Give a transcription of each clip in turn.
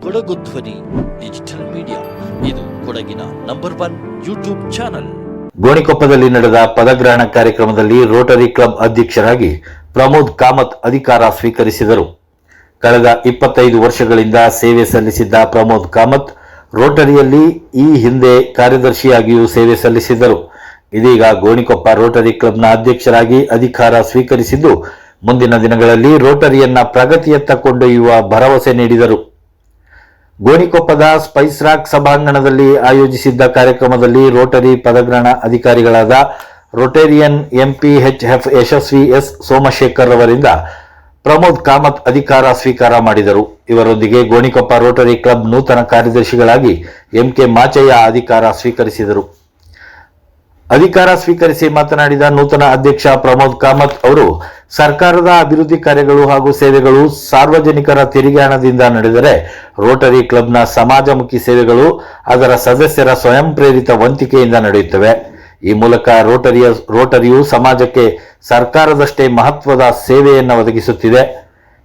ಕೊಡಗು ಧ್ವನಿ digital media, ಇದು ಕೊಡಗಿನ ನಂಬರ್ 1 ಯೂಟ್ಯೂಬ್ ಚಾನಲ್. ಗೋಣಿಕೊಪ್ಪದಲ್ಲಿ ನಡೆದ ಪದಗ್ರಹಣ ಕಾರ್ಯಕ್ರಮದಲ್ಲಿ ರೋಟರಿ ಕ್ಲಬ್ ಅಧ್ಯಕ್ಷರಾಗಿ ಪ್ರಮೋದ್ ಕಾಮತ್ ಅಧಿಕಾರ ಸ್ವೀಕರಿಸಿದರು. ಕಳೆದ 25 ವರ್ಷಗಳಿಂದ ಸೇವೆ ಸಲ್ಲಿಸಿದ್ದ ಪ್ರಮೋದ್ ಕಾಮತ್ ರೋಟರಿಯಲ್ಲಿ ಈ ಹಿಂದೆ ಕಾರ್ಯದರ್ಶಿಯಾಗಿಯೂ ಸೇವೆ ಸಲ್ಲಿಸಿದ್ದರು. ಇದೀಗ ಗೋಣಿಕೊಪ್ಪ ರೋಟರಿ ಕ್ಲಬ್ನ ಅಧ್ಯಕ್ಷರಾಗಿ ಅಧಿಕಾರ ಸ್ವೀಕರಿಸಿದ್ದು, ಮುಂದಿನ ದಿನಗಳಲ್ಲಿ ರೋಟರಿಯನ್ನ ಪ್ರಗತಿಯತ್ತ ಕೊಂಡೊಯ್ಯುವ ಭರವಸೆ ನೀಡಿದರು. ಗೋಣಿಕೊಪ್ಪದ ಸ್ಪೈಸ್ ರಾಕ್ ಸಭಾಂಗಣದಲ್ಲಿ ಆಯೋಜಿಸಿದ್ದ ಕಾರ್ಯಕ್ರಮದಲ್ಲಿ ರೋಟರಿ ಪದಗ್ರಹಣ ಅಧಿಕಾರಿಗಳಾದ ರೋಟೇರಿಯನ್ ಎಂಪಿಎಚ್ಎಫ್ ಯಶಸ್ವಿ ಎಸ್ ಸೋಮಶೇಖರ್ ಅವರಿಂದ ಪ್ರಮೋದ್ ಕಾಮತ್ ಅಧಿಕಾರ ಸ್ವೀಕಾರ ಮಾಡಿದರು. ಇವರೊಂದಿಗೆ ಗೋಣಿಕೊಪ್ಪ ರೋಟರಿ ಕ್ಲಬ್ ನೂತನ ಕಾರ್ಯದರ್ಶಿಗಳಾಗಿ ಎಂಕೆ ಮಾಚಯ್ಯ ಅಧಿಕಾರ ಸ್ವೀಕರಿಸಿದರು. ಅಧಿಕಾರ ಸ್ವೀಕರಿಸಿ ಮಾತನಾಡಿದ ನೂತನ ಅಧ್ಯಕ್ಷ ಪ್ರಮೋದ್ ಕಾಮತ್ ಅವರು, ಸರ್ಕಾರದ ಅಭಿವೃದ್ಧಿ ಕಾರ್ಯಗಳು ಹಾಗೂ ಸೇವೆಗಳು ಸಾರ್ವಜನಿಕರ ತೆರಿಗೆ ಹಣದಿಂದ ನಡೆದರೆ ರೋಟರಿ ಕ್ಲಬ್ನ ಸಮಾಜಮುಖಿ ಸೇವೆಗಳು ಅದರ ಸದಸ್ಯರ ಸ್ವಯಂ ಪ್ರೇರಿತ ವಂತಿಕೆಯಿಂದ ನಡೆಯುತ್ತವೆ. ಈ ಮೂಲಕ ರೋಟರಿಯು ಸಮಾಜಕ್ಕೆ ಸರ್ಕಾರದಷ್ಟೇ ಮಹತ್ವದ ಸೇವೆಯನ್ನು ಒದಗಿಸುತ್ತಿದೆ.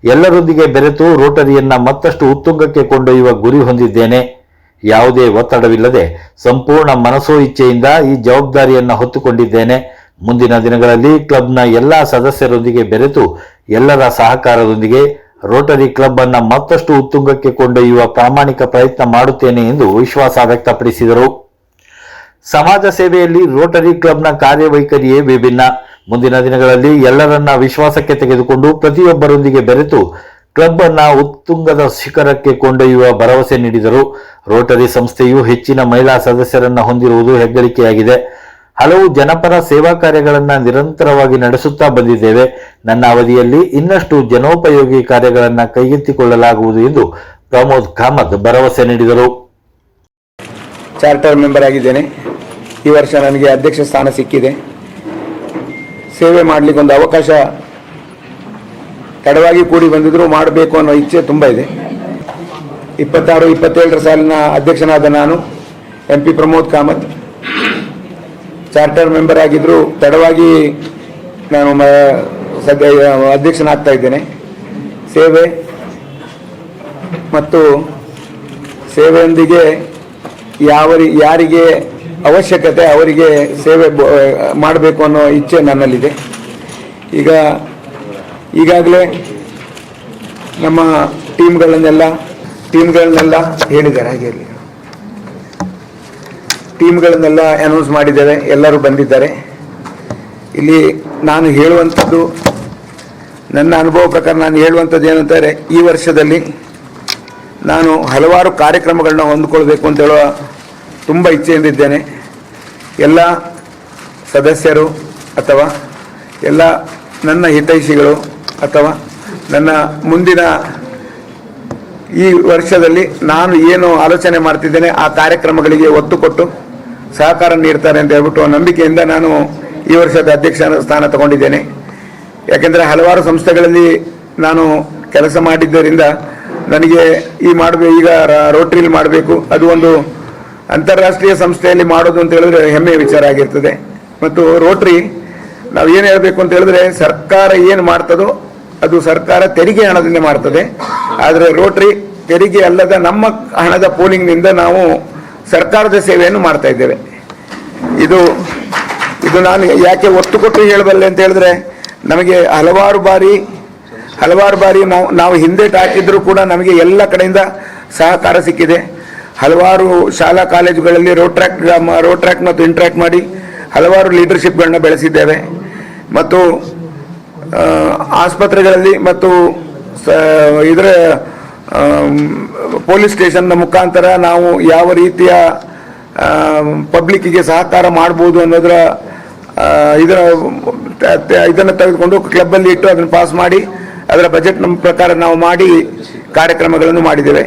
ಎಲ್ಲರೊಂದಿಗೆ ಬೆರೆತು ರೋಟರಿಯನ್ನ ಮತ್ತಷ್ಟು ಉತ್ತುಂಗಕ್ಕೆ ಕೊಂಡೊಯ್ಯುವ ಗುರಿ ಹೊಂದಿದ್ದೇನೆ. ಯಾವುದೇ ಒತ್ತಡವಿಲ್ಲದೆ ಸಂಪೂರ್ಣ ಮನಸೋ ಇಚ್ಛೆಯಿಂದ ಈ ಜವಾಬ್ದಾರಿಯನ್ನು ಹೊತ್ತುಕೊಂಡಿದ್ದೇನೆ. ಮುಂದಿನ ದಿನಗಳಲ್ಲಿ ಕ್ಲಬ್ನ ಎಲ್ಲಾ ಸದಸ್ಯರೊಂದಿಗೆ ಬೆರೆತು ಎಲ್ಲರ ಸಹಕಾರದೊಂದಿಗೆ ರೋಟರಿ ಕ್ಲಬ್ ಅನ್ನ ಮತ್ತಷ್ಟು ಉತ್ತುಂಗಕ್ಕೆ ಕೊಂಡೊಯ್ಯುವ ಪ್ರಾಮಾಣಿಕ ಪ್ರಯತ್ನ ಮಾಡುತ್ತೇನೆ ಎಂದು ವಿಶ್ವಾಸ ವ್ಯಕ್ತಪಡಿಸಿದರು. ಸಮಾಜ ಸೇವೆಯಲ್ಲಿ ರೋಟರಿ ಕ್ಲಬ್ನ ಕಾರ್ಯವೈಖರಿಯೇ ವಿಭಿನ್ನ. ಮುಂದಿನ ದಿನಗಳಲ್ಲಿ ಎಲ್ಲರನ್ನ ವಿಶ್ವಾಸಕ್ಕೆ ತೆಗೆದುಕೊಂಡು ಪ್ರತಿಯೊಬ್ಬರೊಂದಿಗೆ ಬೆರೆತು ಕ್ಲಬ್ ಅನ್ನ ಉತ್ತುಂಗದ ಶಿಖರಕ್ಕೆ ಕೊಂಡೊಯ್ಯುವ ಭರವಸೆ ನೀಡಿದರು. ರೋಟರಿ ಸಂಸ್ಥೆಯು ಹೆಚ್ಚಿನ ಮಹಿಳಾ ಸದಸ್ಯರನ್ನ ಹೊಂದಿರುವುದು ಹೆಗ್ಗಳಿಕೆಯಾಗಿದೆ. ಹಲವು ಜನಪರ ಸೇವಾ ಕಾರ್ಯಗಳನ್ನು ನಿರಂತರವಾಗಿ ನಡೆಸುತ್ತಾ ಬಂದಿದ್ದೇವೆ. ನನ್ನ ಅವಧಿಯಲ್ಲಿ ಇನ್ನಷ್ಟು ಜನೋಪಯೋಗಿ ಕಾರ್ಯಗಳನ್ನು ಕೈಗೆತ್ತಿಕೊಳ್ಳಲಾಗುವುದು ಎಂದು ಪ್ರಮೋದ್ ಕಾಮತ್ ಭರವಸೆ ನೀಡಿದರು. ಚಾರ್ಟರ್ ಮೆಂಬರ್ ಆಗಿದ್ದೇನೆ. ಈ ವರ್ಷ ನನಗೆ ಅಧ್ಯಕ್ಷ ಸ್ಥಾನ ಸಿಕ್ಕಿದೆ. ಸೇವೆ ಮಾಡಲಿಕ್ಕೆ ಒಂದು ಅವಕಾಶ ತಡವಾಗಿ ಕೂಡಿ ಬಂದಿದ್ರು ಮಾಡಬೇಕು ಅನ್ನೋ ಇಚ್ಛೆ ತುಂಬ ಇದೆ. 26-27 ಸಾಲಿನ ಅಧ್ಯಕ್ಷನಾದ ನಾನು MP Pramod Kamath charter member ಆಗಿದ್ರು ತಡವಾಗಿ ನಾನು ಅಧ್ಯಕ್ಷನಾಗ್ತಾ ಇದ್ದೇನೆ. ಸೇವೆ ಮತ್ತು ಸೇವೆಯೊಂದಿಗೆ ಯಾರಿಗೆ ಅವಶ್ಯಕತೆ ಅವರಿಗೆ ಸೇವೆ ಮಾಡಬೇಕು ಅನ್ನೋ ಇಚ್ಛೆ ನನ್ನಲ್ಲಿದೆ. ಈಗಾಗಲೇ ನಮ್ಮ ಟೀಮ್ಗಳನ್ನೆಲ್ಲ ಹೇಳಿದ್ದಾರೆ. ಹಾಗೆ ಟೀಮ್ಗಳನ್ನೆಲ್ಲ ಅನೌನ್ಸ್ ಮಾಡಿದ್ದೇವೆ. ಎಲ್ಲರೂ ಬಂದಿದ್ದಾರೆ. ಇಲ್ಲಿ ನಾನು ಹೇಳುವಂಥದ್ದು, ನನ್ನ ಅನುಭವ ಪ್ರಕಾರ ನಾನು ಹೇಳುವಂಥದ್ದು ಏನಂತಾರೆ, ಈ ವರ್ಷದಲ್ಲಿ ನಾನು ಹಲವಾರು ಕಾರ್ಯಕ್ರಮಗಳನ್ನ ಹೊಂದಿಕೊಳ್ಬೇಕು ಅಂತ ಹೇಳುವ ತುಂಬ ಇಚ್ಛೆಯಿಂದಿದ್ದೇನೆ. ಎಲ್ಲ ಸದಸ್ಯರು ಅಥವಾ ಎಲ್ಲ ನನ್ನ ಹಿತೈಷಿಗಳು ಅಥವಾ ನನ್ನ ಮುಂದಿನ ಈ ವರ್ಷದಲ್ಲಿ ನಾನು ಏನು ಆಲೋಚನೆ ಮಾಡ್ತಿದ್ದೇನೆ ಆ ಕಾರ್ಯಕ್ರಮಗಳಿಗೆ ಒತ್ತು ಕೊಟ್ಟು ಸಹಕಾರ ನೀಡ್ತಾರೆ ಅಂತ ಹೇಳ್ಬಿಟ್ಟು ನಂಬಿಕೆಯಿಂದ ನಾನು ಈ ವರ್ಷದ ಅಧ್ಯಕ್ಷ ಸ್ಥಾನ ತಗೊಂಡಿದ್ದೇನೆ. ಯಾಕೆಂದರೆ ಹಲವಾರು ಸಂಸ್ಥೆಗಳಲ್ಲಿ ನಾನು ಕೆಲಸ ಮಾಡಿದ್ದರಿಂದ ನನಗೆ ಈಗ ರೋಟರಿಲಿ ಮಾಡಬೇಕು, ಅದು ಒಂದು ಅಂತಾರಾಷ್ಟ್ರೀಯ ಸಂಸ್ಥೆಯಲ್ಲಿ ಮಾಡೋದು ಅಂತ ಹೇಳಿದ್ರೆ ಹೆಮ್ಮೆಯ ವಿಚಾರ ಆಗಿರ್ತದೆ. ಮತ್ತು ರೋಟರಿ ನಾವು ಏನು ಹೇಳಬೇಕು ಅಂತ ಹೇಳಿದ್ರೆ, ಸರ್ಕಾರ ಏನು ಮಾಡ್ತದೋ ಅದು ಸರ್ಕಾರ ತೆರಿಗೆ ಹಣದಿಂದ ಮಾಡ್ತದೆ. ಆದರೆ ರೋಟರಿ ತೆರಿಗೆ ಅಲ್ಲದ ನಮ್ಮ ಹಣದ ಪೋಲಿಂಗ್ನಿಂದ ನಾವು ಸರ್ಕಾರದ ಸೇವೆಯನ್ನು ಮಾಡ್ತಾ ಇದ್ದೇವೆ. ಇದು ನಾನು ಯಾಕೆ ಒತ್ತು ಕೊಟ್ಟು ಹೇಳಬಲ್ಲೆ ಅಂತ ಹೇಳಿದ್ರೆ, ನಮಗೆ ಹಲವಾರು ಬಾರಿ ನಾವು ಹಿಂದೇಟು ಹಾಕಿದ್ರು ಕೂಡ ನಮಗೆ ಎಲ್ಲ ಕಡೆಯಿಂದ ಸಹಕಾರ ಸಿಕ್ಕಿದೆ. ಹಲವಾರು ಶಾಲಾ ಕಾಲೇಜುಗಳಲ್ಲಿ ರೋಟ್ರ್ಯಾಕ್ ಮತ್ತು ಇಂಟ್ರ್ಯಾಕ್ಟ್ ಮಾಡಿ ಹಲವಾರು ಲೀಡರ್ಶಿಪ್ಗಳನ್ನ ಬೆಳೆಸಿದ್ದೇವೆ. ಮತ್ತು ಆಸ್ಪತ್ರೆಗಳಲ್ಲಿ ಮತ್ತು ಇದರ ಪೊಲೀಸ್ ಸ್ಟೇಷನ್ನ ಮುಖಾಂತರ ನಾವು ಯಾವ ರೀತಿಯ ಪಬ್ಲಿಕ್ಕಿಗೆ ಸಹಕಾರ ಮಾಡ್ಬೋದು ಅನ್ನೋದರ ಇದನ್ನು ತೆಗೆದುಕೊಂಡು ಕ್ಲಬ್ಬಲ್ಲಿ ಇಟ್ಟು ಅದನ್ನು ಪಾಸ್ ಮಾಡಿ ಅದರ ಬಜೆಟ್ ನಮ್ಮ ಪ್ರಕಾರ ನಾವು ಮಾಡಿ ಕಾರ್ಯಕ್ರಮಗಳನ್ನು ಮಾಡಿದ್ದೇವೆ.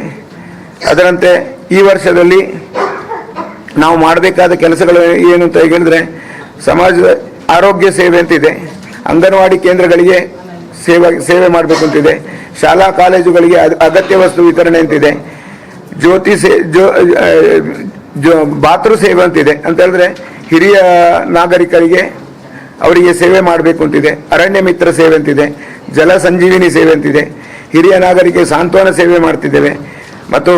ಅದರಂತೆ ಈ ವರ್ಷದಲ್ಲಿ ನಾವು ಮಾಡಬೇಕಾದ ಕೆಲಸಗಳು ಏನು ಅಂತ ಹೇಳಿದ್ರೆ, ಸಮಾಜದ ಆರೋಗ್ಯ ಸೇವೆ ಅಂತಿದೆ, ಅಂಗನವಾಡಿ ಕೇಂದ್ರಗಳಿಗೆ ಸೇವೆ ಮಾಡಬೇಕು ಅಂತಿದೆ, ಶಾಲಾ ಕಾಲೇಜುಗಳಿಗೆ ಅಗತ್ಯ ವಸ್ತು ವಿತರಣೆ ಅಂತಿದೆ, ಬಾತೃ ಸೇವೆ ಅಂತಿದೆ. ಅಂತ ಹೇಳಿದ್ರೆ ಹಿರಿಯ ನಾಗರಿಕರಿಗೆ ಅವರಿಗೆ ಸೇವೆ ಮಾಡಬೇಕು ಅಂತಿದೆ, ಅರಣ್ಯ ಮಿತ್ರ ಸೇವೆ ಅಂತಿದೆ, ಜಲ ಸಂಜೀವಿನಿ ಸೇವೆ ಅಂತಿದೆ, ಹಿರಿಯ ನಾಗರಿಕರಿಗೆ ಸಾಂತ್ವನ ಸೇವೆ ಮಾಡ್ತಿದ್ದೇವೆ, ಮತ್ತು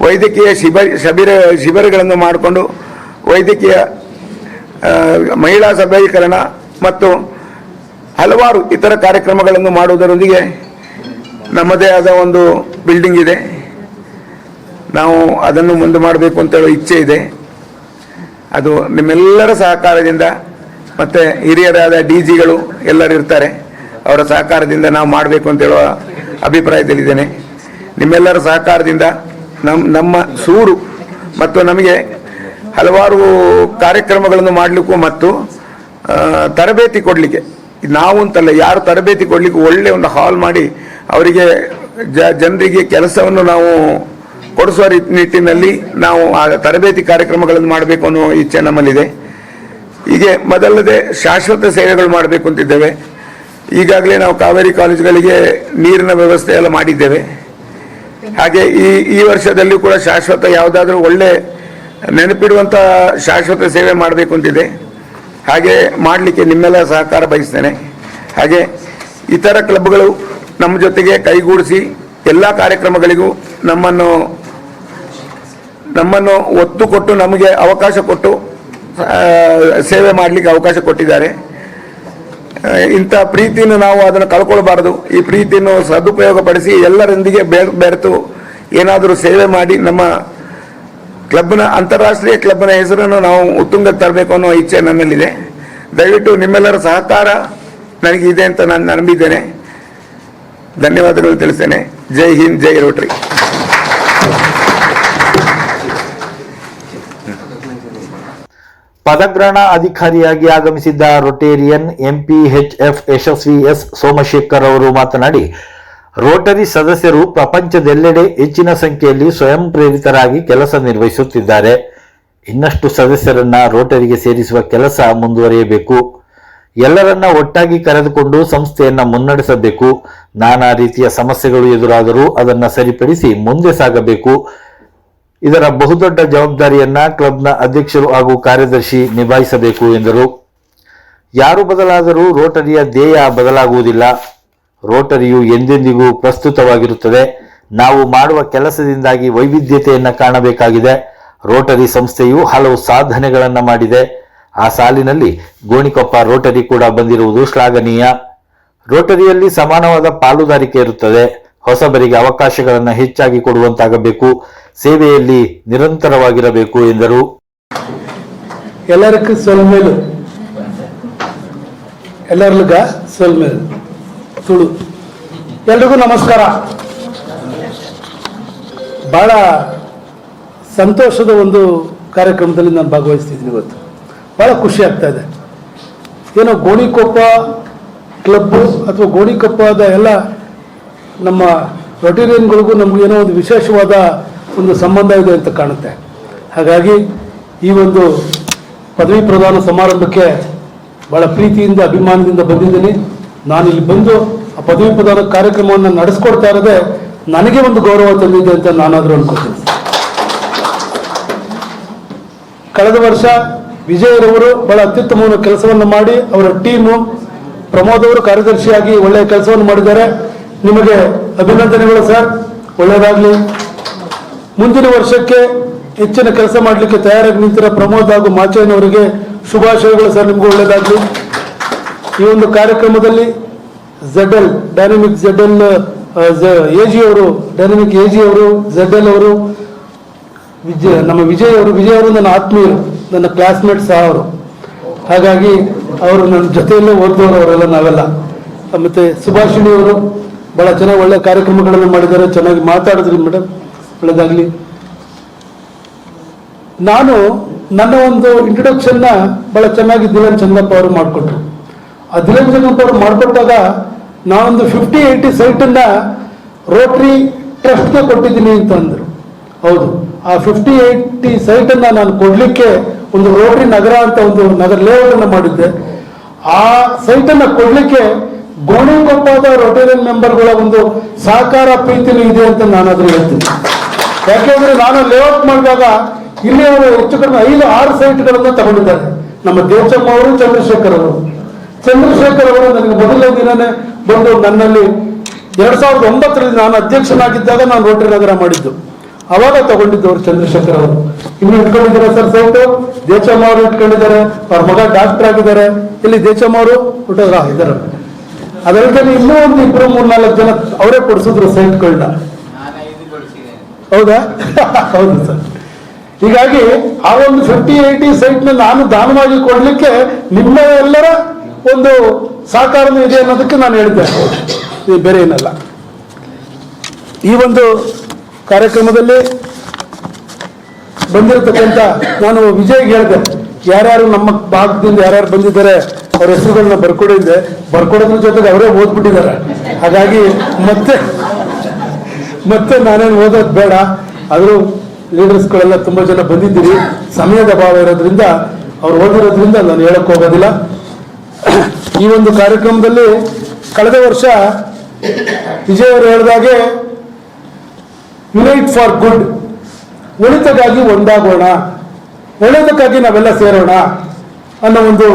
ವೈದ್ಯಕೀಯ ಶಿಬಿರಗಳನ್ನು ಮಾಡಿಕೊಂಡು ವೈದ್ಯಕೀಯ ಮಹಿಳಾ ಸಬಲೀಕರಣ ಮತ್ತು ಹಲವಾರು ಇತರ ಕಾರ್ಯಕ್ರಮಗಳನ್ನು ಮಾಡುವುದರೊಂದಿಗೆ ನಮ್ಮದೇ ಆದ ಒಂದು ಬಿಲ್ಡಿಂಗ್ ಇದೆ. ನಾವು ಅದನ್ನು ಮುಂದೆ ಮಾಡಬೇಕು ಅಂತ ಹೇಳೋ ಇಚ್ಛೆ ಇದೆ. ಅದು ನಿಮ್ಮೆಲ್ಲರ ಸಹಕಾರದಿಂದ ಮತ್ತು ಹಿರಿಯರಾದ DGಗಳು ಎಲ್ಲರೂ ಇರ್ತಾರೆ, ಅವರ ಸಹಕಾರದಿಂದ ನಾವು ಮಾಡಬೇಕು ಅಂತ ಹೇಳುವ ಅಭಿಪ್ರಾಯದಲ್ಲಿದ್ದೇನೆ. ನಿಮ್ಮೆಲ್ಲರ ಸಹಕಾರದಿಂದ ನಮ್ಮ ಸೂರು ಮತ್ತು ನಮಗೆ ಹಲವಾರು ಕಾರ್ಯಕ್ರಮಗಳನ್ನು ಮಾಡಲಿಕ್ಕೂ ಮತ್ತು ತರಬೇತಿ ಕೊಡಲಿಕ್ಕೆ, ನಾವು ಅಂತಲ್ಲ ಯಾರು ತರಬೇತಿ ಕೊಡಲಿಕ್ಕೆ ಒಳ್ಳೆಯ ಒಂದು ಹಾಲ್ ಮಾಡಿ ಅವರಿಗೆ ಜನರಿಗೆ ಕೆಲಸವನ್ನು ನಾವು ಕೊಡಿಸುವ ನಿಟ್ಟಿನಲ್ಲಿ ನಾವು ಆ ತರಬೇತಿ ಕಾರ್ಯಕ್ರಮಗಳನ್ನು ಮಾಡಬೇಕು ಅನ್ನೋ ಇಚ್ಛೆ ನಮ್ಮಲ್ಲಿದೆ. ಹೀಗೆ ಮೊದಲದೇ ಶಾಶ್ವತ ಸೇವೆಗಳು ಮಾಡಬೇಕು ಅಂತಿದ್ದೇವೆ. ಈಗಾಗಲೇ ನಾವು ಕಾವೇರಿ ಕಾಲೇಜುಗಳಿಗೆ ನೀರಿನ ವ್ಯವಸ್ಥೆ ಎಲ್ಲ ಮಾಡಿದ್ದೇವೆ. ಹಾಗೆ ಈ ವರ್ಷದಲ್ಲಿ ಕೂಡ ಶಾಶ್ವತ ಯಾವುದಾದ್ರೂ ಒಳ್ಳೆ ನೆನಪಿಡುವಂಥ ಶಾಶ್ವತ ಸೇವೆ ಮಾಡಬೇಕು ಅಂತಿದೆ. ಹಾಗೆ ಮಾಡಲಿಕ್ಕೆ ನಿಮ್ಮೆಲ್ಲ ಸಹಕಾರ ಬಯಸ್ತೇನೆ. ಹಾಗೆ ಇತರ ಕ್ಲಬ್ಗಳು ನಮ್ಮ ಜೊತೆಗೆ ಕೈಗೂಡಿಸಿ ಎಲ್ಲ ಕಾರ್ಯಕ್ರಮಗಳಿಗೂ ನಮ್ಮನ್ನು ಒತ್ತು ಕೊಟ್ಟು ನಮಗೆ ಅವಕಾಶ ಕೊಟ್ಟು ಸೇವೆ ಮಾಡಲಿಕ್ಕೆ ಅವಕಾಶ ಕೊಟ್ಟಿದ್ದಾರೆ. ಇಂಥ ಪ್ರೀತಿಯನ್ನು ನಾವು ಅದನ್ನು ಕಳ್ಕೊಳ್ಬಾರ್ದು. ಈ ಪ್ರೀತಿಯನ್ನು ಸದುಪಯೋಗಪಡಿಸಿ ಎಲ್ಲರೊಂದಿಗೆ ಬೆರೆತು ಏನಾದರೂ ಸೇವೆ ಮಾಡಿ ನಮ್ಮ ಕ್ಲಬ್ನ ಅಂತಾರಾಷ್ಟ್ರೀಯ ಕ್ಲಬ್ನ ಹೆಸರನ್ನು ನಾವು ಉತ್ತುಂಗಕ್ಕೆ ತರಬೇಕು ಅನ್ನೋ ಇಚ್ಛೆ ನನ್ನಲ್ಲಿದೆ. ದಯವಿಟ್ಟು ನಿಮ್ಮೆಲ್ಲರ ಸಹಕಾರ ನನಗೆ ಇದೆ ಅಂತ ನಾನು ನಂಬಿದ್ದೇನೆ. ಧನ್ಯವಾದಗಳು ತಿಳಿಸ್ತೇನೆ. ಜೈ ಹಿಂದ್, ಜೈ ರೋಟರಿ. ಪದಗ್ರಹಣ ಅಧಿಕಾರಿಯಾಗಿ ಆಗಮಿಸಿದ್ದ ರೊಟೇರಿಯನ್ MPHF ಯಶಸ್ವಿ S ಸೋಮಶೇಖರ್ ಅವರು ಮಾತನಾಡಿ, ರೋಟರಿ ಸದಸ್ಯರು ಪ್ರಪಂಚದೆಲ್ಲೆಡೆ ಹೆಚ್ಚಿನ ಸಂಖ್ಯೆಯಲ್ಲಿ ಸ್ವಯಂ ಪ್ರೇರಿತರಾಗಿ ಕೆಲಸ ನಿರ್ವಹಿಸುತ್ತಿದ್ದಾರೆ. ಇನ್ನಷ್ಟು ಸದಸ್ಯರನ್ನ ರೋಟರಿಗೆ ಸೇರಿಸುವ ಕೆಲಸ ಮುಂದುವರಿಯಬೇಕು. ಎಲ್ಲರನ್ನ ಒಟ್ಟಾಗಿ ಕರೆದುಕೊಂಡು ಸಂಸ್ಥೆಯನ್ನ ಮುನ್ನಡೆಸಬೇಕು. ನಾನಾ ರೀತಿಯ ಸಮಸ್ಯೆಗಳು ಎದುರಾದರೂ ಅದನ್ನ ಸರಿಪಡಿಸಿ ಮುಂದೆ ಸಾಗಬೇಕು. ಇದರ ಬಹುದೊಡ್ಡ ಜವಾಬ್ದಾರಿಯನ್ನ ಕ್ಲಬ್ನ ಅಧ್ಯಕ್ಷರು ಹಾಗೂ ಕಾರ್ಯದರ್ಶಿ ನಿಭಾಯಿಸಬೇಕು ಎಂದರು. ಯಾರು ಬದಲಾದರೂ ರೋಟರಿಯ ಧ್ಯೇಯ ಬದಲಾಗುವುದಿಲ್ಲ. ರೋಟರಿಯು ಎಂದೆಂದಿಗೂ ಪ್ರಸ್ತುತವಾಗಿರುತ್ತದೆ. ನಾವು ಮಾಡುವ ಕೆಲಸದಿಂದಾಗಿ ವೈವಿಧ್ಯತೆಯನ್ನ ಕಾಣಬೇಕಾಗಿದೆ. ರೋಟರಿ ಸಂಸ್ಥೆಯು ಹಲವು ಸಾಧನೆಗಳನ್ನ ಮಾಡಿದೆ. ಆ ಸಾಲಿನಲ್ಲಿ ಗೋಣಿಕೊಪ್ಪ ರೋಟರಿ ಕೂಡ ಬಂದಿರುವುದು ಶ್ಲಾಘನೀಯ. ರೋಟರಿಯಲ್ಲಿ ಸಮಾನವಾದ ಪಾಲುದಾರಿಕೆ ಇರುತ್ತದೆ. ಹೊಸಬರಿಗೆ ಅವಕಾಶಗಳನ್ನು ಹೆಚ್ಚಾಗಿ ಕೊಡುವಂತಾಗಬೇಕು. ಸೇವೆಯಲ್ಲಿ ನಿರಂತರವಾಗಿರಬೇಕು ಎಂದರು. ಎಲ್ಲರಿಗೂ ಸೊಲ್ಮೇಲು, ಎಲ್ಲರಿಗ ಸೊಲ್ಮೇಲು ತುಳು. ಎಲ್ರಿಗೂ ನಮಸ್ಕಾರ. ಬಹಳ ಸಂತೋಷದ ಒಂದು ಕಾರ್ಯಕ್ರಮದಲ್ಲಿ ನಾನು ಭಾಗವಹಿಸ್ತಿದ್ದೀನಿ ಇವತ್ತು. ಭಾಳ ಖುಷಿ ಆಗ್ತಾ ಇದೆ. ಏನೋ ಗೋಣಿಕೊಪ್ಪ ಕ್ಲಬ್ಬು ಅಥವಾ ಗೋಣಿಕೊಪ್ಪದ ಎಲ್ಲ ನಮ್ಮ ರೊಟೇರಿಯನ್ಗಳಿಗೂ ನಮಗೇನೋ ಒಂದು ವಿಶೇಷವಾದ ಒಂದು ಸಂಬಂಧ ಇದೆ ಅಂತ ಕಾಣುತ್ತೆ. ಹಾಗಾಗಿ ಈ ಒಂದು ಪದವಿ ಪ್ರದಾನ ಸಮಾರಂಭಕ್ಕೆ ಭಾಳ ಪ್ರೀತಿಯಿಂದ ಅಭಿಮಾನದಿಂದ ಬಂದಿದ್ದೀನಿ. ನಾನು ಇಲ್ಲಿ ಬಂದು ಆ ಪದವಿ ಪ್ರದಾನ ಕಾರ್ಯಕ್ರಮವನ್ನು ನಡೆಸ್ಕೊಡ್ತಾ ಇರೋದೇ ನನಗೆ ಒಂದು ಗೌರವ ತಂದಿದೆ ಅಂತ ನಾನಾದರೂ ಅನ್ಕೋತೀನಿ. ಕಳೆದ ವರ್ಷ ವಿಜಯರವರು ಬಹಳ ಅತ್ಯುತ್ತಮವಾದ ಕೆಲಸವನ್ನು ಮಾಡಿ ಅವರ ಟೀಮು ಪ್ರಮೋದ್ ಅವರು ಕಾರ್ಯದರ್ಶಿಯಾಗಿ ಒಳ್ಳೆಯ ಕೆಲಸವನ್ನು ಮಾಡಿದ್ದಾರೆ. ನಿಮಗೆ ಅಭಿನಂದನೆಗಳು ಸರ್, ಒಳ್ಳೆಯದಾಗಲಿ. ಮುಂದಿನ ವರ್ಷಕ್ಕೆ ಹೆಚ್ಚಿನ ಕೆಲಸ ಮಾಡಲಿಕ್ಕೆ ತಯಾರಾಗಿ ನಿಂತಿರೋ ಪ್ರಮೋದ್ ಹಾಗೂ ಮಾಚಯ್ಯನವರಿಗೆ ಶುಭಾಶಯಗಳು ಸರ್, ನಿಮಗೂ ಒಳ್ಳೆಯದಾಗಲಿ. ಈ ಒಂದು ಕಾರ್ಯಕ್ರಮದಲ್ಲಿ ZL ಡೈನಮಿಕ್ ZL AG ಅವರು, ಡೈನಮಿಕ್ AG ಅವರು, ZL ಅವರು, ನಮ್ಮ ವಿಜಯ್ ಅವರು ನನ್ನ ಆತ್ಮೀಯರು, ನನ್ನ ಕ್ಲಾಸ್ಮೇಟ್ ಸಹ ಅವರು. ಹಾಗಾಗಿ ಅವರು ನನ್ನ ಜೊತೆಯಲ್ಲೇ ಓದಿದವರು ಅವರೆಲ್ಲ, ನಾವೆಲ್ಲ. ಮತ್ತು ಸುಭಾಷಿಣಿ ಅವರು ಭಾಳ ಚೆನ್ನಾಗಿ ಒಳ್ಳೆಯ ಕಾರ್ಯಕ್ರಮಗಳನ್ನು ಮಾಡಿದ್ದಾರೆ, ಚೆನ್ನಾಗಿ ಮಾತಾಡಿದ್ರಿ ಮೇಡಮ್, ಒಳ್ಳೆಯದಾಗಲಿ. ನಾನು ನನ್ನ ಒಂದು ಇಂಟ್ರೊಡಕ್ಷನ್ನ ಭಾಳ ಚೆನ್ನಾಗಿ ದಿಲನ್ ಚಂದ್ರಪ್ಪ ಅವರು ಮಾಡಿಕೊಟ್ರು. ಆ ದಿಲನ್ ಚಂದ್ರಪ್ಪ ಅವರು ಮಾಡಿಕೊಟ್ಟಾಗ ನಾನೊಂದು 50-80 ಸೈಟನ್ನು ರೋಟರಿ ಟ್ರಸ್ಟ್ಗೆ ಕೊಟ್ಟಿದ್ದೀನಿ ಅಂತ ಅಂದರು. ಹೌದು, ಆ 50-80 ಸೈಟನ್ನು ನಾನು ಕೊಡಲಿಕ್ಕೆ ಒಂದು ರೋಟರಿ ನಗರ ಅಂತ ಒಂದು ನಗರ ಲೇಔಟನ್ನು ಮಾಡಿದ್ದೆ. ಆ ಸೈಟನ್ನು ಕೊಡಲಿಕ್ಕೆ ಗೋಣಿಕೊಪ್ಪದ ರೊಟೇರಿಯನ್ ಮೆಂಬರ್ಗಳ ಒಂದು ಸಹಕಾರ ಪ್ರೀತಿನೂ ಇದೆ ಅಂತ ನಾನಾದರೂ ಹೇಳ್ತೀನಿ. ಯಾಕೆಂದ್ರೆ ನಾನು ಲೇಔಟ್ ಮಾಡಿದಾಗ ಇಲ್ಲಿ ಅವರು ಹೆಚ್ಚು ಕಡಿಮೆ 5-6 ಸೈಟ್ಗಳನ್ನು ತಗೊಂಡಿದ್ದಾರೆ. ನಮ್ಮ ದೇವಚಮ್ಮ ಅವರು, ಚಂದ್ರಶೇಖರ್ ಅವರು ನನಗೆ ಮೊದಲನೇ ದಿನನೇ ಬಂದು ನನ್ನಲ್ಲಿ 2009ರಲ್ಲಿ ನಾನು ಅಧ್ಯಕ್ಷನಾಗಿದ್ದಾಗ ನಾನು ರೋಟರಿ ನಗರ ಮಾಡಿದ್ದು. ಅವಾಗ ತಗೊಂಡಿದ್ದವರು ಚಂದ್ರಶೇಖರ್ ಅವರು. ಇನ್ನು ಇಟ್ಕೊಂಡಿದ್ದಾರೆ ಸರ್ ಸೈಟು, ದೇಚಮ್ಮ ಅವರು ಇಟ್ಕೊಂಡಿದ್ದಾರೆ, ಅವ್ರ ಮಗ ಡಾಕ್ಟರ್ ಆಗಿದ್ದಾರೆ. ಇಲ್ಲಿ ದೇಚಮ್ಮ ಅವರು ಇದ್ದಾರೆ. ಅದಲ್ಲದೆ ಇನ್ನೂ ಒಂದು 2-3-4 ಜನ ಅವರೇ ಕೊಡಿಸಿದ್ರು ಸೈಟ್ಗಳನ್ನ. ಹೌದಾ? ಹೌದು ಸರ್. ಹೀಗಾಗಿ ಆ ಒಂದು 50-80 ಸೈಟ್ನ ನಾನು ದಾನವಾಗಿ ಕೊಡ್ಲಿಕ್ಕೆ ನಿಮ್ಮ ಎಲ್ಲರ ಒಂದು ಸಹಕಾರನೂ ಇದೆ ಅನ್ನೋದಕ್ಕೆ ನಾನು ಹೇಳಿದ್ದೆ, ಇದು ಬೇರೆ ಏನಲ್ಲ. ಈ ಒಂದು ಕಾರ್ಯಕ್ರಮದಲ್ಲಿ ಬಂದಿರತಕ್ಕಂಥ ನಾನು ವಿಜಯ್ಗೆ ಹೇಳಿದೆ, ಯಾರ್ಯಾರು ನಮ್ಮ ಭಾಗದಿಂದ ಯಾರ್ಯಾರು ಬಂದಿದ್ದಾರೆ ಅವ್ರ ಹೆಸರುಗಳನ್ನ ಬರ್ಕೊಡೋದ್ರ ಜೊತೆಗೆ ಅವರೇ ಓದ್ಬಿಟ್ಟಿದ್ದಾರೆ. ಹಾಗಾಗಿ ಮತ್ತೆ ನಾನೇನು ಓದೋದು ಬೇಡ. ಆದರೂ ಲೀಡರ್ಸ್ಗಳೆಲ್ಲ ತುಂಬ ಜನ ಬಂದಿದ್ದೀರಿ, ಸಮಯದ ಅಭಾವ ಇರೋದ್ರಿಂದ ಅವ್ರು ಓದಿರೋದ್ರಿಂದ ನಾನು ಹೇಳಕ್ ಹೋಗೋದಿಲ್ಲ. ಈ ಒಂದು ಕಾರ್ಯಕ್ರಮದಲ್ಲಿ ಕಳೆದ ವರ್ಷ ವಿಜಯ್ ಅವರು ಹೇಳಿದಾಗೆ ಯುನೈಟ್ ಫಾರ್ ಗುಡ್, ಒಳಿತಕ್ಕಾಗಿ ಒಂದಾಗೋಣ, ಒಳ್ಳೆಯದಕ್ಕಾಗಿ ನಾವೆಲ್ಲ ಸೇರೋಣ ಅನ್ನೋ ಒಂದು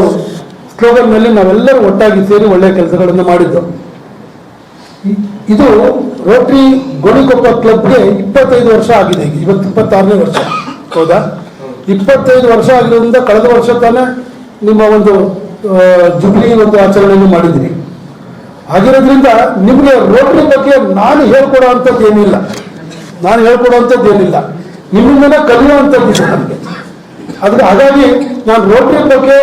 ಸ್ಲೋಗನ್ನಲ್ಲಿ ನಾವೆಲ್ಲರೂ ಒಟ್ಟಾಗಿ ಸೇರಿ ಒಳ್ಳೆಯ ಕೆಲಸಗಳನ್ನು ಮಾಡಿದ್ದು. ಇದು ರೋಟರಿ ಗೋಣಿಕೊಪ್ಪ ಕ್ಲಬ್ಗೆ 25 ವರ್ಷ ಆಗಿದೆ. ಇವತ್ತು 26ನೇ ವರ್ಷ. ಹೌದಾ? 25 ವರ್ಷ ಆಗಿರೋದ್ರಿಂದ ಕಳೆದ ವರ್ಷ ತಾನೇ ನಿಮ್ಮ ಒಂದು ಜುಬ್ಲಿ ಒಂದು ಆಚರಣೆಯನ್ನು ಮಾಡಿದ್ರಿ. ಆಗಿರೋದ್ರಿಂದ ನಿಮಗೆ ರೋಟರಿ ಬಗ್ಗೆ ನಾನು ಹೇಳ್ಕೊಡೋವಂಥದ್ದು ಏನಿಲ್ಲ, ನಿಮ್ಮಿಂದನೇ ಕಲಿಯುವಂಥದ್ದು ನನಗೆ. ಹಾಗಾಗಿ ನಾನು ರೋಟರಿ ಬಗ್ಗೆ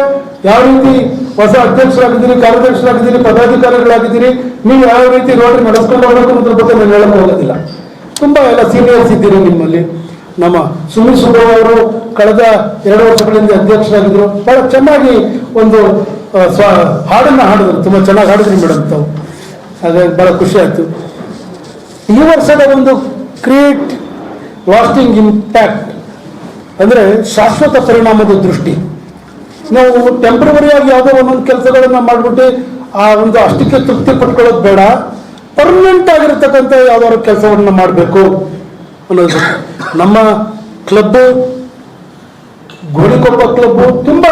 ಯಾವ ರೀತಿ ಹೊಸ ಅಧ್ಯಕ್ಷರಾಗಿದ್ದೀರಿ, ಕಾರ್ಯದರ್ಶರಾಗಿದ್ದೀರಿ, ಪದಾಧಿಕಾರಿಗಳಾಗಿದ್ದೀರಿ, ನೀವು ಯಾವ ರೀತಿ ರೋಟರಿ ನಡೆಸ್ಕೊಂಡು ಹೋಗಬೇಕು ಅನ್ನೋದ್ರ ಬಗ್ಗೆ ನಾನು ಹೇಳಕ್ಕೆ ಹೋಗೋದಿಲ್ಲ. ತುಂಬ ಎಲ್ಲ ಸೀನಿಯರ್ಸ್ ಇದ್ದೀರಿ ನಿಮ್ಮಲ್ಲಿ. ನಮ್ಮ ಸುಮಿತ್ ಸುಬ್ಬಯ್ಯ ಅವರು ಕಳೆದ 2 ವರ್ಷಗಳಿಂದ ಅಧ್ಯಕ್ಷರಾಗಿದ್ದರು. ಬಹಳ ಚೆನ್ನಾಗಿ ಒಂದು ಹಾಡನ್ನು ಹಾಡಿದ್ರು, ತುಂಬ ಚೆನ್ನಾಗಿ ಹಾಡಿದ್ರಿ ಮೇಡಮ್ ತಾವು. ಹಾಗಾಗಿ ಬಹಳ ಖುಷಿ ಆಯಿತು. ಈ ವರ್ಷದ ಒಂದು ಕ್ರಿಯೇಟ್ ಲಾಸ್ಟಿಂಗ್ ಇಂಪ್ಯಾಕ್ಟ್ ಅಂದರೆ ಶಾಶ್ವತ ಪರಿಣಾಮದ ದೃಷ್ಟಿ. ನಾವು ಟೆಂಪ್ರವರಿಯಾಗಿ ಯಾವುದೋ ಒಂದೊಂದು ಕೆಲಸಗಳನ್ನು ಮಾಡಿಬಿಟ್ಟು ಆ ಒಂದು ಅಷ್ಟಕ್ಕೆ ತೃಪ್ತಿ ಪಟ್ಕೊಳ್ಳೋದು ಬೇಡ, ಪರ್ಮನೆಂಟ್ ಆಗಿರತಕ್ಕಂಥ ಯಾವ್ದಾದ್ರು ಕೆಲಸವನ್ನು ಮಾಡಬೇಕು ಅನ್ನೋದು. ನಮ್ಮ ಕ್ಲಬ್ಬು ಗೋಣಿಕೊಪ್ಪ ಕ್ಲಬ್ಬು ತುಂಬ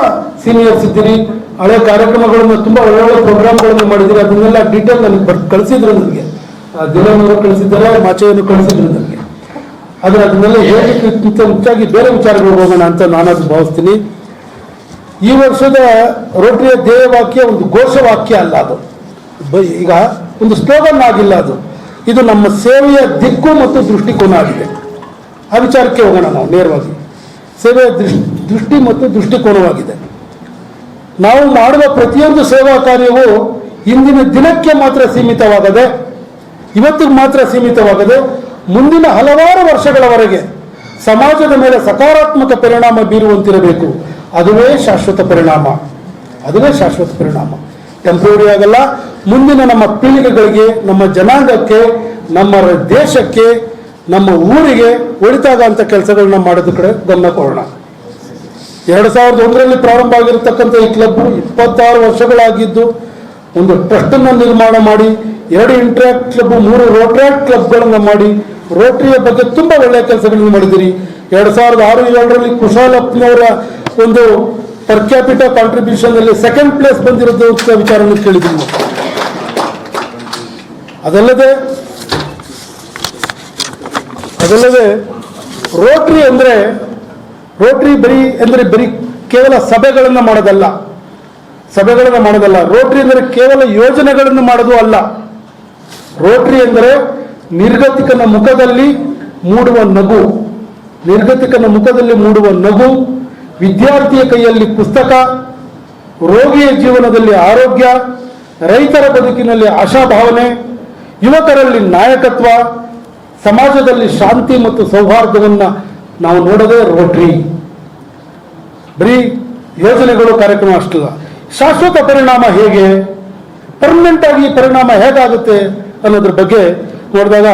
ಸೀನಿಯರ್ಸ್ ಇದ್ದೀರಿ, ಹಳೆ ಕಾರ್ಯಕ್ರಮಗಳನ್ನು ತುಂಬ ಒಳ್ಳೊಳ್ಳೆ ಪ್ರೋಗ್ರಾಮ್ಗಳನ್ನು ಮಾಡಿದ್ದೀರಿ. ಅದನ್ನೆಲ್ಲ ಡೀಟೇಲ್ ನನಗೆ ಕಳಿಸಿದ್ರು, ನನಗೆ ದಿನವರು ಕಳಿಸಿದ್ದಾರೆ, ಮಾಚೆಯನ್ನು ಕಳಿಸಿದ್ರು ನನಗೆ. ಆದರೆ ಅದನ್ನೆಲ್ಲ ಹೇಳಲಿಕ್ಕಿಂತ ಮುಖ್ಯವಾಗಿ ಬೇರೆ ವಿಚಾರಗಳು ಹೋಗೋಣ ಅಂತ ನಾನು ಅದು ಭಾವಿಸ್ತೀನಿ. ಈ ವರ್ಷದ ರೋಟರಿಯ ಧ್ಯೇಯವಾಕ್ಯ ಒಂದು ಘೋಷವಾಕ್ಯ ಅಲ್ಲ, ಅದು ಈಗ ಒಂದು ಸ್ಲೋಗನ್ ಆಗಿಲ್ಲ. ಇದು ನಮ್ಮ ಸೇವೆಯ ದಿಕ್ಕು ಮತ್ತು ದೃಷ್ಟಿಕೋನ ಆಗಿದೆ. ಆ ವಿಚಾರಕ್ಕೆ ಹೋಗೋಣ ನಾವು ನೇರವಾಗಿ. ಸೇವೆಯ ದೃಷ್ಟಿ ಮತ್ತು ದೃಷ್ಟಿಕೋನವಾಗಿದೆ. ನಾವು ಮಾಡುವ ಪ್ರತಿಯೊಂದು ಸೇವಾ ಕಾರ್ಯವು ಇಂದಿನ ದಿನಕ್ಕೆ ಮಾತ್ರ ಸೀಮಿತವಾಗದೆ, ಇವತ್ತಿಗೆ ಮಾತ್ರ ಸೀಮಿತವಾಗದೆ, ಮುಂದಿನ ಹಲವಾರು ವರ್ಷಗಳವರೆಗೆ ಸಮಾಜದ ಮೇಲೆ ಸಕಾರಾತ್ಮಕ ಪರಿಣಾಮ ಬೀರುವಂತಿರಬೇಕು. ಅದುವೇ ಶಾಶ್ವತ ಪರಿಣಾಮ. ಟೆಂಪ್ರರಿ ಆಗಲ್ಲ. ಮುಂದಿನ ನಮ್ಮ ಪೀಳಿಗೆಗಳಿಗೆ, ನಮ್ಮ ಜನಾಂಗಕ್ಕೆ, ನಮ್ಮ ದೇಶಕ್ಕೆ, ನಮ್ಮ ಊರಿಗೆ ಒಳಿತಾಗಂಥ ಕೆಲಸಗಳನ್ನ ಮಾಡೋದ್ರ ಕಡೆ ಗಮನ ಕೊಡೋಣ. 2001ರಲ್ಲಿ ಪ್ರಾರಂಭ ಆಗಿರತಕ್ಕಂಥ ಈ ಕ್ಲಬ್ 26 ವರ್ಷಗಳಾಗಿದ್ದು, ಒಂದು ಟ್ರಸ್ಟನ್ನು ನಿರ್ಮಾಣ ಮಾಡಿ, 2 ಇಂಟ್ರಾಕ್ಟ್ ಕ್ಲಬ್, 3 ರೋಟ್ರಾಕ್ಟ್ ಕ್ಲಬ್ಗಳನ್ನು ಮಾಡಿ ರೋಟರಿಯ ಬಗ್ಗೆ ತುಂಬ ಒಳ್ಳೆಯ ಕೆಲಸಗಳನ್ನು ಮಾಡಿದ್ದೀರಿ. 2006-2007ರಲ್ಲಿ ಕುಶಾಲಪ್ಪನವರ ಒಂದು ಪರ್ ಕ್ಯಾಪಿಟಲ್ ಕಾಂಟ್ರಿಬ್ಯೂಷನ್ ಅಲ್ಲಿ 2nd ಪ್ಲೇಸ್ ಬಂದಿರೋದು ವಿಚಾರವನ್ನು ಕೇಳಿದ್ದೀನಿ. ಅದಲ್ಲದೆ ರೋಟರಿ ಬರೀ ಕೇವಲ ಸಭೆಗಳನ್ನು ಮಾಡೋದಲ್ಲ. ರೋಟರಿ ಅಂದರೆ ಕೇವಲ ಯೋಜನೆಗಳನ್ನು ಮಾಡೋದು ಅಲ್ಲ. ರೋಟರಿ ಎಂದರೆ ನಿರ್ಗತಿಕನ ಮುಖದಲ್ಲಿ ಮೂಡುವ ನಗು, ವಿದ್ಯಾರ್ಥಿಯ ಕೈಯಲ್ಲಿ ಪುಸ್ತಕ, ರೋಗಿಯ ಜೀವನದಲ್ಲಿ ಆರೋಗ್ಯ, ರೈತರ ಬದುಕಿನಲ್ಲಿ ಆಶಾಭಾವನೆ, ಯುವಕರಲ್ಲಿ ನಾಯಕತ್ವ, ಸಮಾಜದಲ್ಲಿ ಶಾಂತಿ ಮತ್ತು ಸೌಹಾರ್ದವನ್ನು ನಾವು ನೋಡೋದೇ ರೋಟರಿ. ಬರೀ ಯೋಜನೆಗಳು, ಕಾರ್ಯಕ್ರಮ ಅಷ್ಟಲ್ಲ. ಶಾಶ್ವತ ಪರಿಣಾಮ ಹೇಗೆ, ಪರ್ಮನೆಂಟ್ ಆಗಿ ಪರಿಣಾಮ ಹೇಗಾಗುತ್ತೆ ಅನ್ನೋದ್ರ ಬಗ್ಗೆ ನೋಡಿದಾಗ,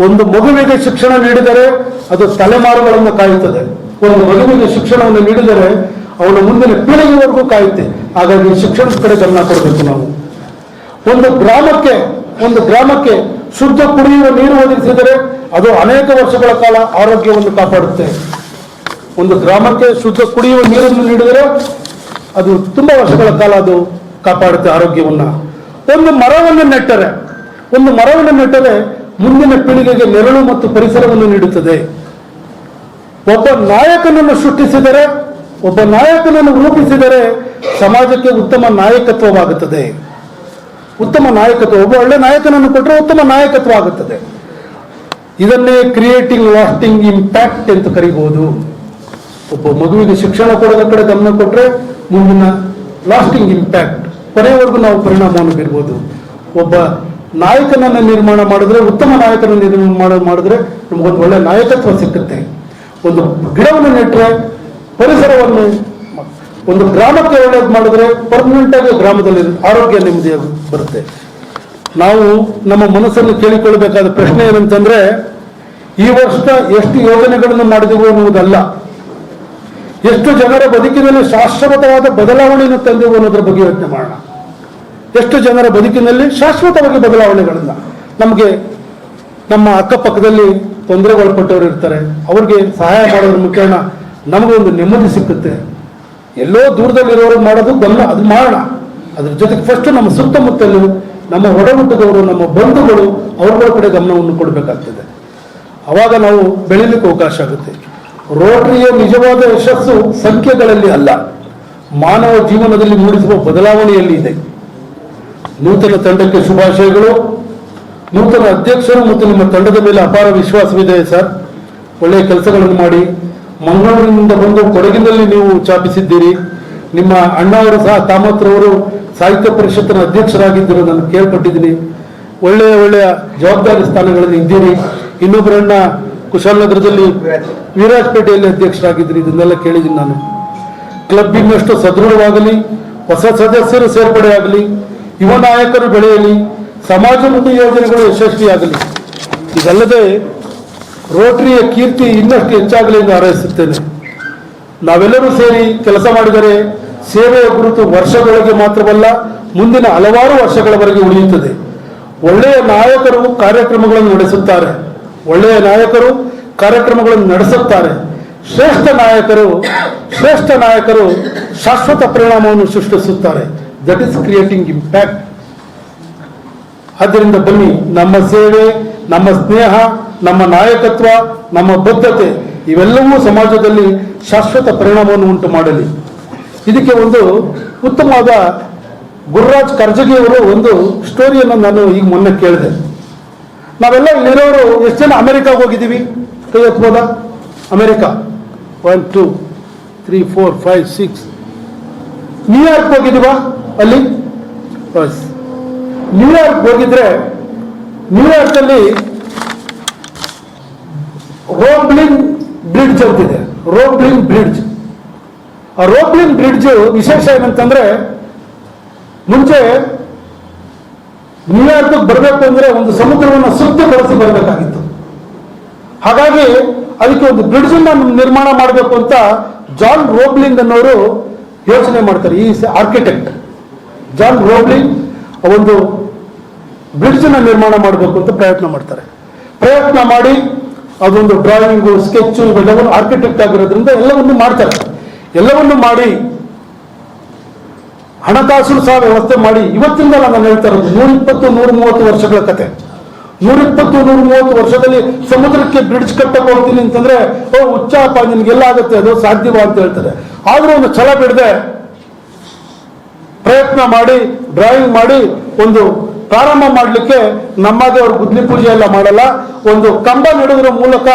ಒಂದು ಮಗುವಿಗೆ ಶಿಕ್ಷಣ ನೀಡಿದರೆ ಅದು ತಲೆಮಾರುಗಳನ್ನು ಕಾಯುತ್ತದೆ. ಒಂದು ಮಗುವಿಗೆ ಶಿಕ್ಷಣವನ್ನು ನೀಡಿದರೆ ಅವನ ಮುಂದಿನ ಪೀಳಿಗೆವರೆಗೂ ಕಾಯುತ್ತೆ. ಹಾಗಾಗಿ ಶಿಕ್ಷಣದ ಕಡೆ ಗಮನ ಕೊಡಬೇಕು ನಾವು. ಒಂದು ಗ್ರಾಮಕ್ಕೆ ಶುದ್ಧ ಕುಡಿಯುವ ನೀರು ಒದಗಿಸಿದರೆ ಅದು ಅನೇಕ ವರ್ಷಗಳ ಕಾಲ ಆರೋಗ್ಯವನ್ನು ಕಾಪಾಡುತ್ತೆ. ಒಂದು ಗ್ರಾಮಕ್ಕೆ ಶುದ್ಧ ಕುಡಿಯುವ ನೀರನ್ನು ನೀಡಿದರೆ ಅದು ತುಂಬಾ ವರ್ಷಗಳ ಕಾಲ ಅದು ಕಾಪಾಡುತ್ತೆ ಆರೋಗ್ಯವನ್ನ. ಒಂದು ಮರವನ್ನು ನೆಟ್ಟರೆ ಮುಂದಿನ ಪೀಳಿಗೆಗೆ ನೆರಳು ಮತ್ತು ಪರಿಸರವನ್ನು ನೀಡುತ್ತದೆ. ಒಬ್ಬ ನಾಯಕನನ್ನು ಸೃಷ್ಟಿಸಿದರೆ, ಒಬ್ಬ ನಾಯಕನನ್ನು ರೂಪಿಸಿದರೆ ಸಮಾಜಕ್ಕೆ ಉತ್ತಮ ನಾಯಕತ್ವವಾಗುತ್ತದೆ. ಉತ್ತಮ ನಾಯಕತ್ವ, ಒಬ್ಬ ಒಳ್ಳೆ ನಾಯಕನನ್ನು ಕೊಟ್ಟರೆ ಉತ್ತಮ ನಾಯಕತ್ವ ಆಗುತ್ತದೆ. ಇದನ್ನೇ ಕ್ರಿಯೇಟಿಂಗ್ ಲಾಸ್ಟಿಂಗ್ ಇಂಪ್ಯಾಕ್ಟ್ ಅಂತ ಕರಿಬಹುದು. ಒಬ್ಬ ಮಗುವಿಗೆ ಶಿಕ್ಷಣ ಕೊಡೋದ ಕಡೆ ಗಮನ ಕೊಟ್ಟರೆ ಮುಂದಿನ ಲಾಸ್ಟಿಂಗ್ ಇಂಪ್ಯಾಕ್ಟ್, ಕೊನೆಯವರೆಗೂ ನಾವು ಪರಿಣಾಮವನ್ನು ಬೀರ್ಬೋದು. ಒಬ್ಬ ನಾಯಕನನ್ನು ನಿರ್ಮಾಣ ಮಾಡಿದ್ರೆ, ಉತ್ತಮ ನಾಯಕನನ್ನು ನಿರ್ಮಾಣ ಮಾಡಿದ್ರೆ ನಮಗೊಂದು ಒಳ್ಳೆ ನಾಯಕತ್ವ ಸಿಕ್ಕುತ್ತೆ. ಒಂದು ಗಿಡವನ್ನು ನೆಟ್ಟರೆ, ಪರಿಸರವನ್ನು, ಒಂದು ಗ್ರಾಮಕ್ಕೆ ಒಳ್ಳೇದು ಮಾಡಿದ್ರೆ ಪರ್ಮನೆಂಟ್ ಆಗಿ ಗ್ರಾಮದಲ್ಲಿ ಆರೋಗ್ಯ ನೆಮ್ಮದಿಯಾಗಿ ಬರುತ್ತೆ. ನಾವು ನಮ್ಮ ಮನಸ್ಸನ್ನು ಕೇಳಿಕೊಳ್ಳಬೇಕಾದ ಪ್ರಶ್ನೆ ಏನಂತಂದ್ರೆ, ಈ ವರ್ಷ ಎಷ್ಟು ಯೋಜನೆಗಳನ್ನು ಮಾಡಿದೆವು ಅನ್ನುವುದಲ್ಲ, ಎಷ್ಟು ಜನರ ಬದುಕಿನಲ್ಲಿ ಶಾಶ್ವತವಾದ ಬದಲಾವಣೆಯನ್ನು ತಂದೆವು ಅನ್ನೋದ್ರ ಬಗ್ಗೆ ಯೋಚನೆ ಮಾಡೋಣ. ಎಷ್ಟು ಜನರ ಬದುಕಿನಲ್ಲಿ ಶಾಶ್ವತವಾಗಿ ಬದಲಾವಣೆಗಳನ್ನು, ನಮಗೆ ನಮ್ಮ ಅಕ್ಕಪಕ್ಕದಲ್ಲಿ ತೊಂದರೆಗೊಳಪಟ್ಟವರು ಇರ್ತಾರೆ, ಅವ್ರಿಗೆ ಸಹಾಯ ಮಾಡೋದ್ರ ಮುಖೇನ ನಮಗೊಂದು ನೆಮ್ಮದಿ ಸಿಕ್ಕುತ್ತೆ. ಎಲ್ಲೋ ದೂರದಲ್ಲಿರೋರಿಗೆ ಮಾಡೋದು ಗಮನ, ಅದು ಮಾಡೋಣ. ಅದ್ರ ಜೊತೆಗೆ ಫಸ್ಟ್ ನಮ್ಮ ಸುತ್ತಮುತ್ತಲು ನಮ್ಮ ಒಡಹುಟ್ಟಿದವರು, ನಮ್ಮ ಬಂಧುಗಳು, ಅವ್ರಗಳ ಕಡೆ ಗಮನವನ್ನು ಕೊಡಬೇಕಾಗ್ತದೆ. ಅವಾಗ ನಾವು ಬೆಳೀಲಿಕ್ಕೆ ಅವಕಾಶ ಆಗುತ್ತೆ. ರೋಟರಿಯ ನಿಜವಾದ ಯಶಸ್ಸು ಸಂಖ್ಯೆಗಳಲ್ಲಿ ಅಲ್ಲ, ಮಾನವ ಜೀವನದಲ್ಲಿ ಮೂಡಿಸುವ ಬದಲಾವಣೆಯಲ್ಲಿ ಇದೆ. ನೂತನ ತಂಡಕ್ಕೆ ಶುಭಾಶಯಗಳು. ನೂತನ ಅಧ್ಯಕ್ಷರು ಮತ್ತು ನಿಮ್ಮ ತಂಡದ ಮೇಲೆ ಅಪಾರ ವಿಶ್ವಾಸವಿದೆ ಸರ್. ಒಳ್ಳೆಯ ಕೆಲಸಗಳನ್ನು ಮಾಡಿ. ಮಂಗಳೂರಿನಿಂದ ಬಂದು ಕೊಡಗಿನಲ್ಲಿ ನೀವು ಚಾಪಿಸಿದ್ದೀರಿ. ನಿಮ್ಮ ಅಣ್ಣವರು ಸಹ, ಕಾಮತ್ರವರು ಸಾಹಿತ್ಯ ಪರಿಷತ್ತಿನ ಅಧ್ಯಕ್ಷರಾಗಿದ್ದರು, ನಾನು ಕೇಳ್ಪಟ್ಟಿದ್ದೀನಿ. ಒಳ್ಳೆಯ ಜವಾಬ್ದಾರಿ ಸ್ಥಾನಗಳಲ್ಲಿ ಇದ್ದೀರಿ. ಇನ್ನೊಬ್ಬರನ್ನ ಕುಶಾಲನಗರದಲ್ಲಿ ವೀರಾಜಪೇಟೆಯಲ್ಲಿ ಅಧ್ಯಕ್ಷರಾಗಿದ್ದೀರಿ. ಇದನ್ನೆಲ್ಲ ಕೇಳಿದ್ದೀನಿ ನಾನು. ಕ್ಲಬ್ ಇನ್ನಷ್ಟು ಸದೃಢವಾಗಲಿ, ಹೊಸ ಸದಸ್ಯರು ಸೇರ್ಪಡೆಯಾಗಲಿ, ಯುವ ನಾಯಕರು ಬೆಳೆಯಲಿ, ಸಮಾಜಮುಖಿ ಯೋಜನೆಗಳು ಯಶಸ್ವಿಯಾಗಲಿ. ಇದಲ್ಲದೆ ರೋಟರಿಯ ಕೀರ್ತಿ ಇನ್ನಷ್ಟು ಹೆಚ್ಚಾಗಲಿ ಎಂದು ಹಾರೈಸುತ್ತೇನೆ. ನಾವೆಲ್ಲರೂ ಸೇರಿ ಕೆಲಸ ಮಾಡಿದರೆ ಸೇವೆಯ ಗುರುತು ವರ್ಷದೊಳಗೆ ಮಾತ್ರವಲ್ಲ, ಮುಂದಿನ ಹಲವಾರು ವರ್ಷಗಳವರೆಗೆ ಉಳಿಯುತ್ತದೆ. ಒಳ್ಳೆಯ ನಾಯಕರು ಕಾರ್ಯಕ್ರಮಗಳನ್ನು ನಡೆಸುತ್ತಾರೆ, ಒಳ್ಳೆಯ ನಾಯಕರು ಕಾರ್ಯಕ್ರಮಗಳನ್ನು ನಡೆಸುತ್ತಾರೆ. ಶ್ರೇಷ್ಠ ನಾಯಕರು ಶಾಶ್ವತ ಪರಿಣಾಮವನ್ನು ಸೃಷ್ಟಿಸುತ್ತಾರೆ. That is creating impact. ಆದ್ದರಿಂದ ಬನ್ನಿ, ನಮ್ಮ ಸೇವೆ, ನಮ್ಮ ಸ್ನೇಹ, ನಮ್ಮ ನಾಯಕತ್ವ, ನಮ್ಮ ಬದ್ಧತೆ ಇವೆಲ್ಲವೂ ಸಮಾಜದಲ್ಲಿ ಶಾಶ್ವತ ಪರಿಣಾಮವನ್ನು ಉಂಟು ಮಾಡಲಿ. ಇದಕ್ಕೆ ಒಂದು ಉತ್ತಮವಾದ ಗುರುರಾಜ್ ಕರ್ಜಗಿಯವರು ಒಂದು ಸ್ಟೋರಿಯನ್ನು ನಾನು ಈಗ ಮೊನ್ನೆ ಕೇಳಿದೆ. ನಾವೆಲ್ಲ ಇಲ್ಲಿರೋರು ಎಷ್ಟು ಜನ ಅಮೆರಿಕಾಗೆ ಹೋಗಿದ್ದೀವಿ? ಕೈ ಎತ್ಬೋದಾ? ಅಮೆರಿಕ 1 2 3 4 5 6. ನ್ಯೂಯಾರ್ಕ್ ಹೋಗಿದ್ದೀವಾ? ಅಲ್ಲಿ ಬಸ್ ನ್ಯೂಯಾರ್ಕ್ ಹೋಗಿದ್ರೆ, ನ್ಯೂಯಾರ್ಕಲ್ಲಿ ರೋಬ್ಲಿನ್ ಬ್ರಿಡ್ಜ್ ಅಂತಿದೆ. ರೋಬ್ಲಿನ್ ಬ್ರಿಡ್ಜ್. ಆ ರೋಬ್ಲಿನ್ ಬ್ರಿಡ್ಜ್ ವಿಶೇಷ ಏನಂತಂದ್ರೆ, ಮುಂಚೆ ನ್ಯೂಯಾರ್ಕ್ ಬರಬೇಕು ಅಂದ್ರೆ ಒಂದು ಸಮುದ್ರವನ್ನು ಸುತ್ತಿ ಬಳಸಿ ಬರಬೇಕಾಗಿತ್ತು. ಹಾಗಾಗಿ ಅದಕ್ಕೆ ಒಂದು ಬ್ರಿಡ್ಜ್ ನಿರ್ಮಾಣ ಮಾಡಬೇಕು ಅಂತ ಜಾನ್ ರೋಬ್ಲಿನ್ ಅನ್ನೋರು ಯೋಚನೆ ಮಾಡ್ತಾರೆ. ಈ ಆರ್ಕಿಟೆಕ್ಟ್ ಜಾನ್ ರೋಬ್ಲಿನ್ ಒಂದು ಬ್ರಿಡ್ಜ್ ನಿರ್ಮಾಣ ಮಾಡಬೇಕು ಅಂತ ಪ್ರಯತ್ನ ಮಾಡ್ತಾರೆ. ಪ್ರಯತ್ನ ಮಾಡಿ ಅದೊಂದು ಡ್ರಾಯಿಂಗು, ಸ್ಕೆಚ್ ಇವೆಲ್ಲವನ್ನು, ಆರ್ಕಿಟೆಕ್ಟ್ ಆಗಿರೋದ್ರಿಂದ ಎಲ್ಲವನ್ನು ಮಾಡ್ತಾರೆ. ಎಲ್ಲವನ್ನು ಮಾಡಿ ಹಣಕಾಸು ಸಹ ವ್ಯವಸ್ಥೆ ಮಾಡಿ, ಇವತ್ತಿಂದ ನಾನು ಹೇಳ್ತಾ ಇರೋದು 120-130 ವರ್ಷಗಳ ಕತೆ. 120-130 ವರ್ಷದಲ್ಲಿ ಸಮುದ್ರಕ್ಕೆ ಬ್ರಿಡ್ಜ್ ಕಟ್ಟಕ್ಕೆ ಹೋಗ್ತೀನಿ ಅಂತಂದ್ರೆ, ಓ ಹುಚ್ಚಪ್ಪ, ನಿನ್ಗೆಲ್ಲ ಆಗುತ್ತೆ, ಅದು ಸಾಧ್ಯವ ಅಂತ ಹೇಳ್ತಾರೆ. ಆದ್ರೂ ಒಂದು ಛಲ ಬಿಡದೆ ಪ್ರಯತ್ನ ಮಾಡಿ, ಡ್ರಾಯಿಂಗ್ ಮಾಡಿ ಒಂದು ಪ್ರಾರಂಭ ಮಾಡಲಿಕ್ಕೆ ನಮ್ಮಾಗೆ ಅವ್ರು ಗುದ್ಲಿ ಪೂಜೆ ಎಲ್ಲ ಮಾಡಲ್ಲ, ಒಂದು ಕಂಬ ನೆಡೋದ್ರ ಮೂಲಕ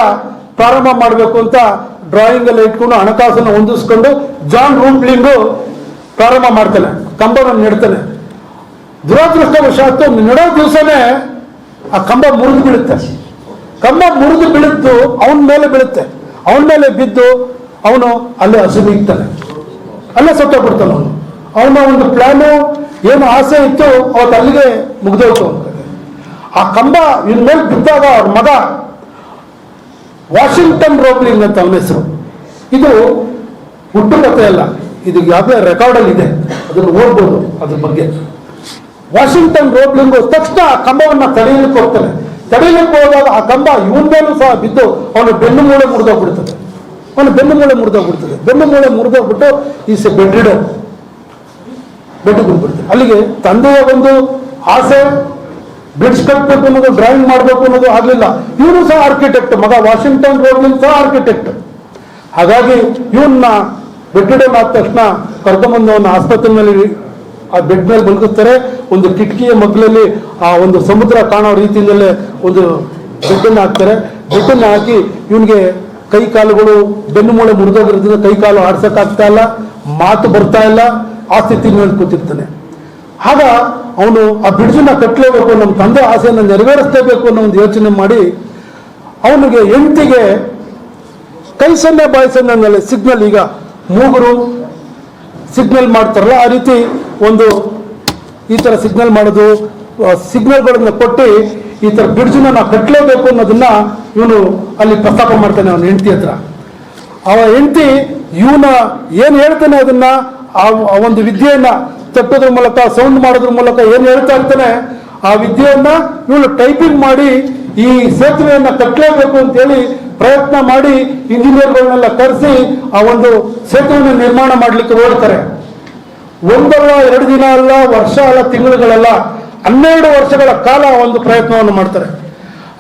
ಪ್ರಾರಂಭ ಮಾಡಬೇಕು ಅಂತ ಡ್ರಾಯಿಂಗ್ ಎಲ್ಲ ಇಟ್ಕೊಂಡು ಹಣಕಾಸನ್ನು ಹೊಂದಿಸ್ಕೊಂಡು ಜಾನ್ ರೋಬ್ಲಿನ್ ಪ್ರಾರಂಭ ಮಾಡ್ತಾನೆ, ಕಂಬವನ್ನು ನೆಡ್ತಾನೆ. ದುರದೃಷ್ಟವಶಾತ್ತು ನೆಡೋ ದಿವಸನೇ ಆ ಕಂಬ ಮುರಿದು ಬೀಳುತ್ತೆ. ಕಂಬ ಮುರಿದು ಬೀಳುತ್ತು, ಅವನ ಮೇಲೆ ಬೀಳುತ್ತೆ. ಅವನ ಮೇಲೆ ಬಿದ್ದು ಅವನು ಅಲ್ಲೇ ಹಸುಬಿಗ್ತಾನೆ, ಅಲ್ಲೇ ಸತ್ತೋಗ್ಬಿಡ್ತಾನೆ. ಅವನ ಒಂದು ಪ್ಲಾನು, ಏನು ಆಸೆ ಇತ್ತು, ಅವತ್ತು ಅಲ್ಲಿಗೆ ಮುಗ್ದೋಯ್ತು ಅಂತ. ಆ ಕಂಬ ಇನ್ ಮೇಲೆ ಬಿದ್ದಾಗ ಅವ್ರ ಮಗ ವಾಷಿಂಗ್ಟನ್ ರೋಬ್ಲಿನ್ ಅಂತ ಅವನ ಹೆಸರು. ಇದು ಹುಟ್ಟು ಕಥೆ ಅಲ್ಲ, ಇದು ಯಾವ್ದೇ ರೆಕಾರ್ಡಲ್ಲಿ ಇದೆ, ಅದನ್ನು ಓದ್ಬೋದು ಅದ್ರ ಬಗ್ಗೆ. ವಾಷಿಂಗ್ಟನ್ ರೋಬ್ಲಿನ್ ತಕ್ಷಣ ಆ ಕಂಬವನ್ನ ತಡೆಯಲಿಕ್ಕೆ ಹೋಗ್ತಾನೆ. ತಡೆಯಲಿಕ್ಕೆ ಹೋದಾಗ ಆ ಕಂಬ ಇವನ ಮೇಲೂ ಸಹ ಬಿದ್ದು ಅವನ ಬೆನ್ನು ಮೂಳೆ ಮುರಿದೋಗ್ಬಿಡ್ತದೆ. ಬೆನ್ನು ಮೂಳೆ ಮುರಿದೋಗ್ಬಿಟ್ಟು ಈಸ್ ಎ ಬೆಡ್ ರಿಡರ್, ಬೆಟ್ಟು ಬಿಡ್ಬಿಡ್ತಾರೆ. ಅಲ್ಲಿಗೆ ತಂದೆಯ ಒಂದು ಆಸೆ, ಬ್ರಿಡ್ಜ್ ಕಟ್ಟಬೇಕು ಅನ್ನೋದು, ಡ್ರಾಯಿಂಗ್ ಮಾಡಬೇಕು ಅನ್ನೋದು ಆಗಲಿಲ್ಲ. ಇವನು ಸಹ ಆರ್ಕಿಟೆಕ್ಟ್, ಮಗ ವಾಷಿಂಗ್ಟನ್ ರೋಬ್ಲಿನ್ ಸಹ ಆರ್ಕಿಟೆಕ್ಟ್. ಹಾಗಾಗಿ ಇವನ್ನ ಬೆಡ್ ಡೌನ್ ಆದ ತಕ್ಷಣ ಕರ್ಕೊಂಬಂದು ಅವನ ಆಸ್ಪತ್ರೆಯಲ್ಲಿ ಆ ಬೆಡ್ ಮೇಲೆ ಮಲಗಿಸ್ತಾರೆ. ಒಂದು ಕಿಟಕಿಯ ಮಗ್ಲಲ್ಲಿ ಆ ಒಂದು ಸಮುದ್ರ ಕಾಣೋ ರೀತಿಯಲ್ಲೇ ಒಂದು ಬೆಡ್ಡನ್ನು ಹಾಕ್ತಾರೆ. ಬೆಡ್ಡನ್ನು ಹಾಕಿ ಇವನಿಗೆ ಕೈ ಕಾಲುಗಳು ಬೆನ್ನು ಮೂಳೆ ಮುರಿದೋಗಿರೋದ್ರಿಂದ ಕೈ ಕಾಲು ಆಡ್ಸೋಕ್ಕಾಗ್ತಾ ಇಲ್ಲ, ಮಾತು ಬರ್ತಾ ಇಲ್ಲ, ಆ ಸ್ಥಿತಿ ಮೇಲೆ ಕೂತಿರ್ತಾನೆ. ಆಗ ಅವನು ಆ ಬ್ರಿಡ್ಜನ್ನ ಕಟ್ಟಲೇಬೇಕು, ನಮ್ಮ ತಂದೆ ಆಸೆಯನ್ನು ನೆರವೇರಿಸಲೇಬೇಕು ಅನ್ನೋ ಒಂದು ಯೋಚನೆ ಮಾಡಿ ಅವನಿಗೆ ಹೆಂಡತಿಗೆ ಕೈ ಸೊನ್ನೆ ಬಾಯಿ ಸೊನ್ನೆ ಸಿಗ್ನಲ್, ಈಗ ಮೂಗರು ಸಿಗ್ನಲ್ ಮಾಡ್ತಾರಲ್ಲ ಆ ರೀತಿ ಒಂದು ಈ ಥರ ಸಿಗ್ನಲ್ ಮಾಡೋದು, ಸಿಗ್ನಲ್ಗಳನ್ನು ಕೊಟ್ಟು ಈ ಥರ ಬ್ರಿಡ್ಜನ್ನ ನಾವು ಕಟ್ಟಲೇಬೇಕು ಅನ್ನೋದನ್ನ ಇವನು ಅಲ್ಲಿ ಪ್ರಸ್ತಾಪ ಮಾಡ್ತಾನೆ ಅವನ ಹೆಂಡತಿ ಹತ್ರ. ಅವ ಹೆಂಡತಿ ಇವನ ಏನು ಹೇಳ್ತಾನೆ ಅದನ್ನ ಆ ಒಂದು ವಿದ್ಯೆಯನ್ನ ತಟ್ಟೋದ್ರ ಮೂಲಕ, ಸೌಂಡ್ ಮಾಡೋದ್ರ ಮೂಲಕ ಏನು ಹೇಳ್ತಾ ಇರ್ತಾನೆ ಆ ವಿದ್ಯೆಯನ್ನ ಇವಳು ಟೈಪಿಂಗ್ ಮಾಡಿ ಈ ಸೇತುವೆಯನ್ನ ಕಟ್ಟಲೇಬೇಕು ಅಂತೇಳಿ ಪ್ರಯತ್ನ ಮಾಡಿ ಇಂಜಿನಿಯರ್ಗಳನ್ನೆಲ್ಲ ಕರೆಸಿ ಆ ಒಂದು ಸೇತುವೆಯನ್ನು ನಿರ್ಮಾಣ ಮಾಡಲಿಕ್ಕೆ ಓಡ್ತಾರೆ. ಒಂದಲ್ಲ, 2 ದಿನ ಅಲ್ಲ, ವರ್ಷ ಅಲ್ಲ, ತಿಂಗಳುಗಳಲ್ಲ, 12 ವರ್ಷಗಳ ಕಾಲ ಒಂದು ಪ್ರಯತ್ನವನ್ನು ಮಾಡ್ತಾರೆ.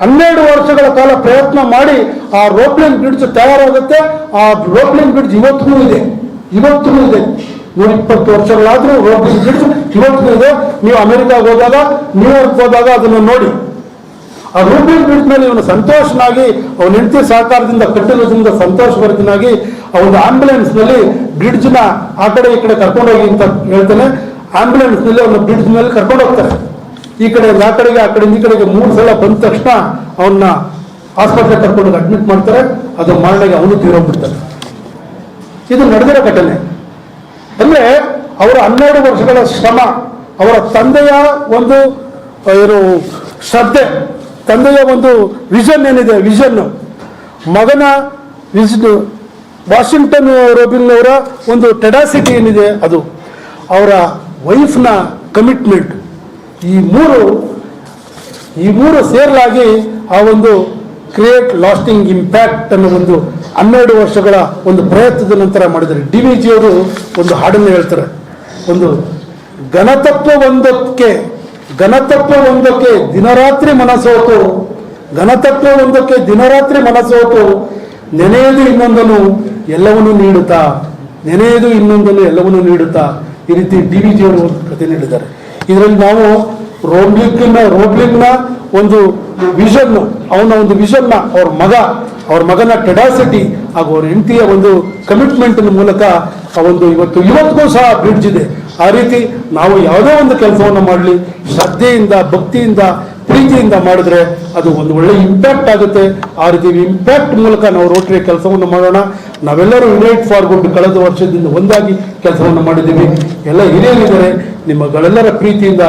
12 ವರ್ಷಗಳ ಕಾಲ ಪ್ರಯತ್ನ ಮಾಡಿ ಆ ರೋಪ್ಲೇನ್ ಬ್ರಿಡ್ಜ್ ತಯಾರಾಗುತ್ತೆ. ಆ ರೋಪ್ಲೇನ್ ಬ್ರಿಡ್ಜ್ ಇವತ್ತಿಗೂ ಇದೆ. 120 ವರ್ಷಗಳಾದ್ರೂ ರೋಪ್ಲೇನ್ ಬ್ರಿಡ್ಜ್ ಇವತ್ತಿಗೂ ಇದೆ. ನೀವು ಅಮೆರಿಕಾಗ ಹೋದಾಗ, ನ್ಯೂಯಾರ್ಕ್ ಹೋದಾಗ ಅದನ್ನು ನೋಡಿ. ಆ ರೋಪ್ಲೇನ್ ಬ್ರಿಡ್ಜ್ ಮೇಲೆ ಇವನು ಸಂತೋಷನಾಗಿ ಅವನ ಹೆಂಡತಿ ಸಹಕಾರದಿಂದ ಕಟ್ಟಿರೋದ್ರಿಂದ ಸಂತೋಷಭರಿತನಾಗಿ ಆ ಒಂದು ಆಂಬ್ಯುಲೆನ್ಸ್ ನಲ್ಲಿ ಬ್ರಿಡ್ಜ್ ನ ಆ ಕಡೆ ಈ ಕಡೆ ಕರ್ಕೊಂಡೋಗಿ ಅಂತ ಹೇಳ್ತಾನೆ. ಆಂಬ್ಯುಲೆನ್ಸ್ ನಲ್ಲಿ ಅವನ ಬ್ರಿಡ್ಜ್ ಮೇಲೆ ಕರ್ಕೊಂಡು ಹೋಗ್ತಾರೆ. ಈ ಕಡೆ ಆ ಕಡೆಗೆ, ಆ ಕಡೆಯಿಂದ ಈ ಕಡೆಗೆ 3 ಸಲ ಬಂದ ತಕ್ಷಣ ಅವನ್ನ ಆಸ್ಪತ್ರೆಗೆ ಕರ್ಕೊಂಡೋಗಿ ಅಡ್ಮಿಟ್ ಮಾಡ್ತಾರೆ. ಅದು ಮರಣೆಗೆ ಅವನು ತೀರೋಗ್ಬಿಡ್ತಾನೆ. ಇದು ನಡೆದಿರೋ ಘಟನೆ. ಅಂದ್ರೆ ಅವರ 12 ವರ್ಷಗಳ ಶ್ರಮ, ಅವರ ತಂದೆಯ ಒಂದು ಏನು ಶ್ರದ್ಧೆ, ತಂದೆಯ ಒಂದು ವಿಷನ್ ಏನಿದೆ, ವಿಷನ್, ಮಗನ ವಾಷಿಂಗ್ಟನ್ ರೋಬಿನ್ ಅವರ ಒಂದು ಟೆಡಾಸಿಟಿ ಏನಿದೆ, ಅದು ಅವರ ವೈಫ್ನ ಕಮಿಟ್ಮೆಂಟ್, ಈ ಮೂರು ಸೇರಲಾಗಿ ಆ ಒಂದು ಕ್ರಿಯೇಟ್ ಲಾಸ್ಟಿಂಗ್ ಇಂಪ್ಯಾಕ್ಟ್ ಅನ್ನೋ ಒಂದು 12 ವರ್ಷಗಳ ಒಂದು ಪ್ರಯತ್ನದ ನಂತರ ಮಾಡಿದ್ದಾರೆ. DVG ಅವರು ಒಂದು ಹಾಡನ್ನು ಹೇಳ್ತಾರೆ, ಒಂದು ಘನತತ್ವ ಒಂದಕ್ಕೆ ದಿನರಾತ್ರಿ ಮನಸ್ಸೋತು, ಘನತತ್ವ ಒಂದಕ್ಕೆ ದಿನರಾತ್ರಿ ಮನಸ್ಸೋತು, ನೆನೆಯದು ಇನ್ನೊಂದನ್ನು ಎಲ್ಲವನ್ನೂ ನೀಡುತ್ತಾ, ನೆನೆಯದು ಇನ್ನೊಂದನ್ನು ಎಲ್ಲವನ್ನೂ ನೀಡುತ್ತಾ, ಈ ರೀತಿ DVG ಅವರು ಒಂದು ಕಥೆ ನೀಡಿದ್ದಾರೆ. ಇದರಲ್ಲಿ ನಾವು ರೋಬ್ಲಿಂಗ್ನ ಒಂದು ವಿಷನ್, ಅವನ ಒಂದು ವಿಷನ್ನ, ಅವ್ರ ಮಗನ ಟೆಡಾಸಿಟಿ ಹಾಗೂ ಅವ್ರ ಹೆಂಡತಿಯ ಒಂದು ಕಮಿಟ್ಮೆಂಟ್ ಮೂಲಕ ಆ ಒಂದು ಇವತ್ತಿಗೂ ಸಹ ಬ್ರಿಡ್ಜ್ ಇದೆ. ಆ ರೀತಿ ನಾವು ಯಾವುದೋ ಒಂದು ಕೆಲಸವನ್ನು ಮಾಡಲಿ ಶ್ರದ್ಧೆಯಿಂದ, ಭಕ್ತಿಯಿಂದ, ಪ್ರೀತಿಯಿಂದ ಮಾಡಿದ್ರೆ ಅದು ಒಂದು ಒಳ್ಳೆ ಇಂಪ್ಯಾಕ್ಟ್ ಆಗುತ್ತೆ. ಆ ರೀತಿ ಇಂಪ್ಯಾಕ್ಟ್ ಮೂಲಕ ನಾವು ರೋಟರಿ ಕೆಲಸವನ್ನು ಮಾಡೋಣ. ನಾವೆಲ್ಲರೂ ಯುನೈಟ್ ಫಾರ್ ಗುಡ್ ಕಳೆದ ವರ್ಷದಿಂದ ಒಂದಾಗಿ ಕೆಲಸವನ್ನು ಮಾಡಿದ್ದೀವಿ. ಎಲ್ಲ ಹಿರಿಯರಿದ್ದಾರೆ, ನಿಮ್ಮಗಳೆಲ್ಲರ ಪ್ರೀತಿಯಿಂದ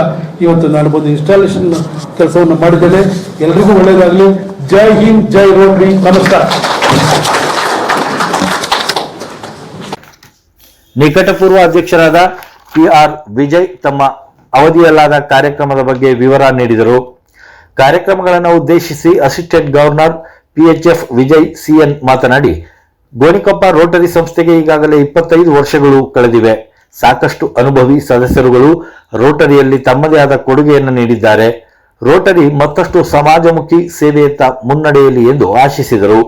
ಇವತ್ತು ನಾನು ಬಂದು ಇನ್ಸ್ಟಾಲೇಷನ್ ಕೆಲಸವನ್ನು ಮಾಡಿದ್ದೇನೆ. ಎಲ್ರಿಗೂ ಒಳ್ಳೆಯದಾಗಲಿ. ಜೈ ಹಿಂದ್, ಜೈ ರೋಟರಿ. ನಮಸ್ಕಾರ. ನಿಕಟಪೂರ್ವ ಅಧ್ಯಕ್ಷರಾದ PR ವಿಜಯ್ ತಮ್ಮ ಅವಧಿಯಲ್ಲಾದ ಕಾರ್ಯಕ್ರಮದ ಬಗ್ಗೆ ವಿವರ ನೀಡಿದರು. ಕಾರ್ಯಕ್ರಮಗಳನ್ನು ಉದ್ದೇಶಿಸಿ assistant governor PHF Vijay CN ಮಾತನಾಡಿ, ಗೋಣಿಕೊಪ್ಪ ರೋಟರಿ ಸಂಸ್ಥೆಗೆ ಈಗಾಗಲೇ 25 ವರ್ಷಗಳು ಕಳೆದಿವೆ. ಸಾಕಷ್ಟು ಅನುಭವಿ ಸದಸ್ಯರುಗಳು ರೋಟರಿಯಲ್ಲಿ ತಮ್ಮದೇ ಆದ ಕೊಡುಗೆಯನ್ನು ನೀಡಿದ್ದಾರೆ. ರೋಟರಿ ಮತ್ತಷ್ಟು ಸಮಾಜಮುಖಿ ಸೇವೆಯತ್ತ ಮುನ್ನಡೆಯಲಿ ಎಂದು ಆಶಿಸಿದರು.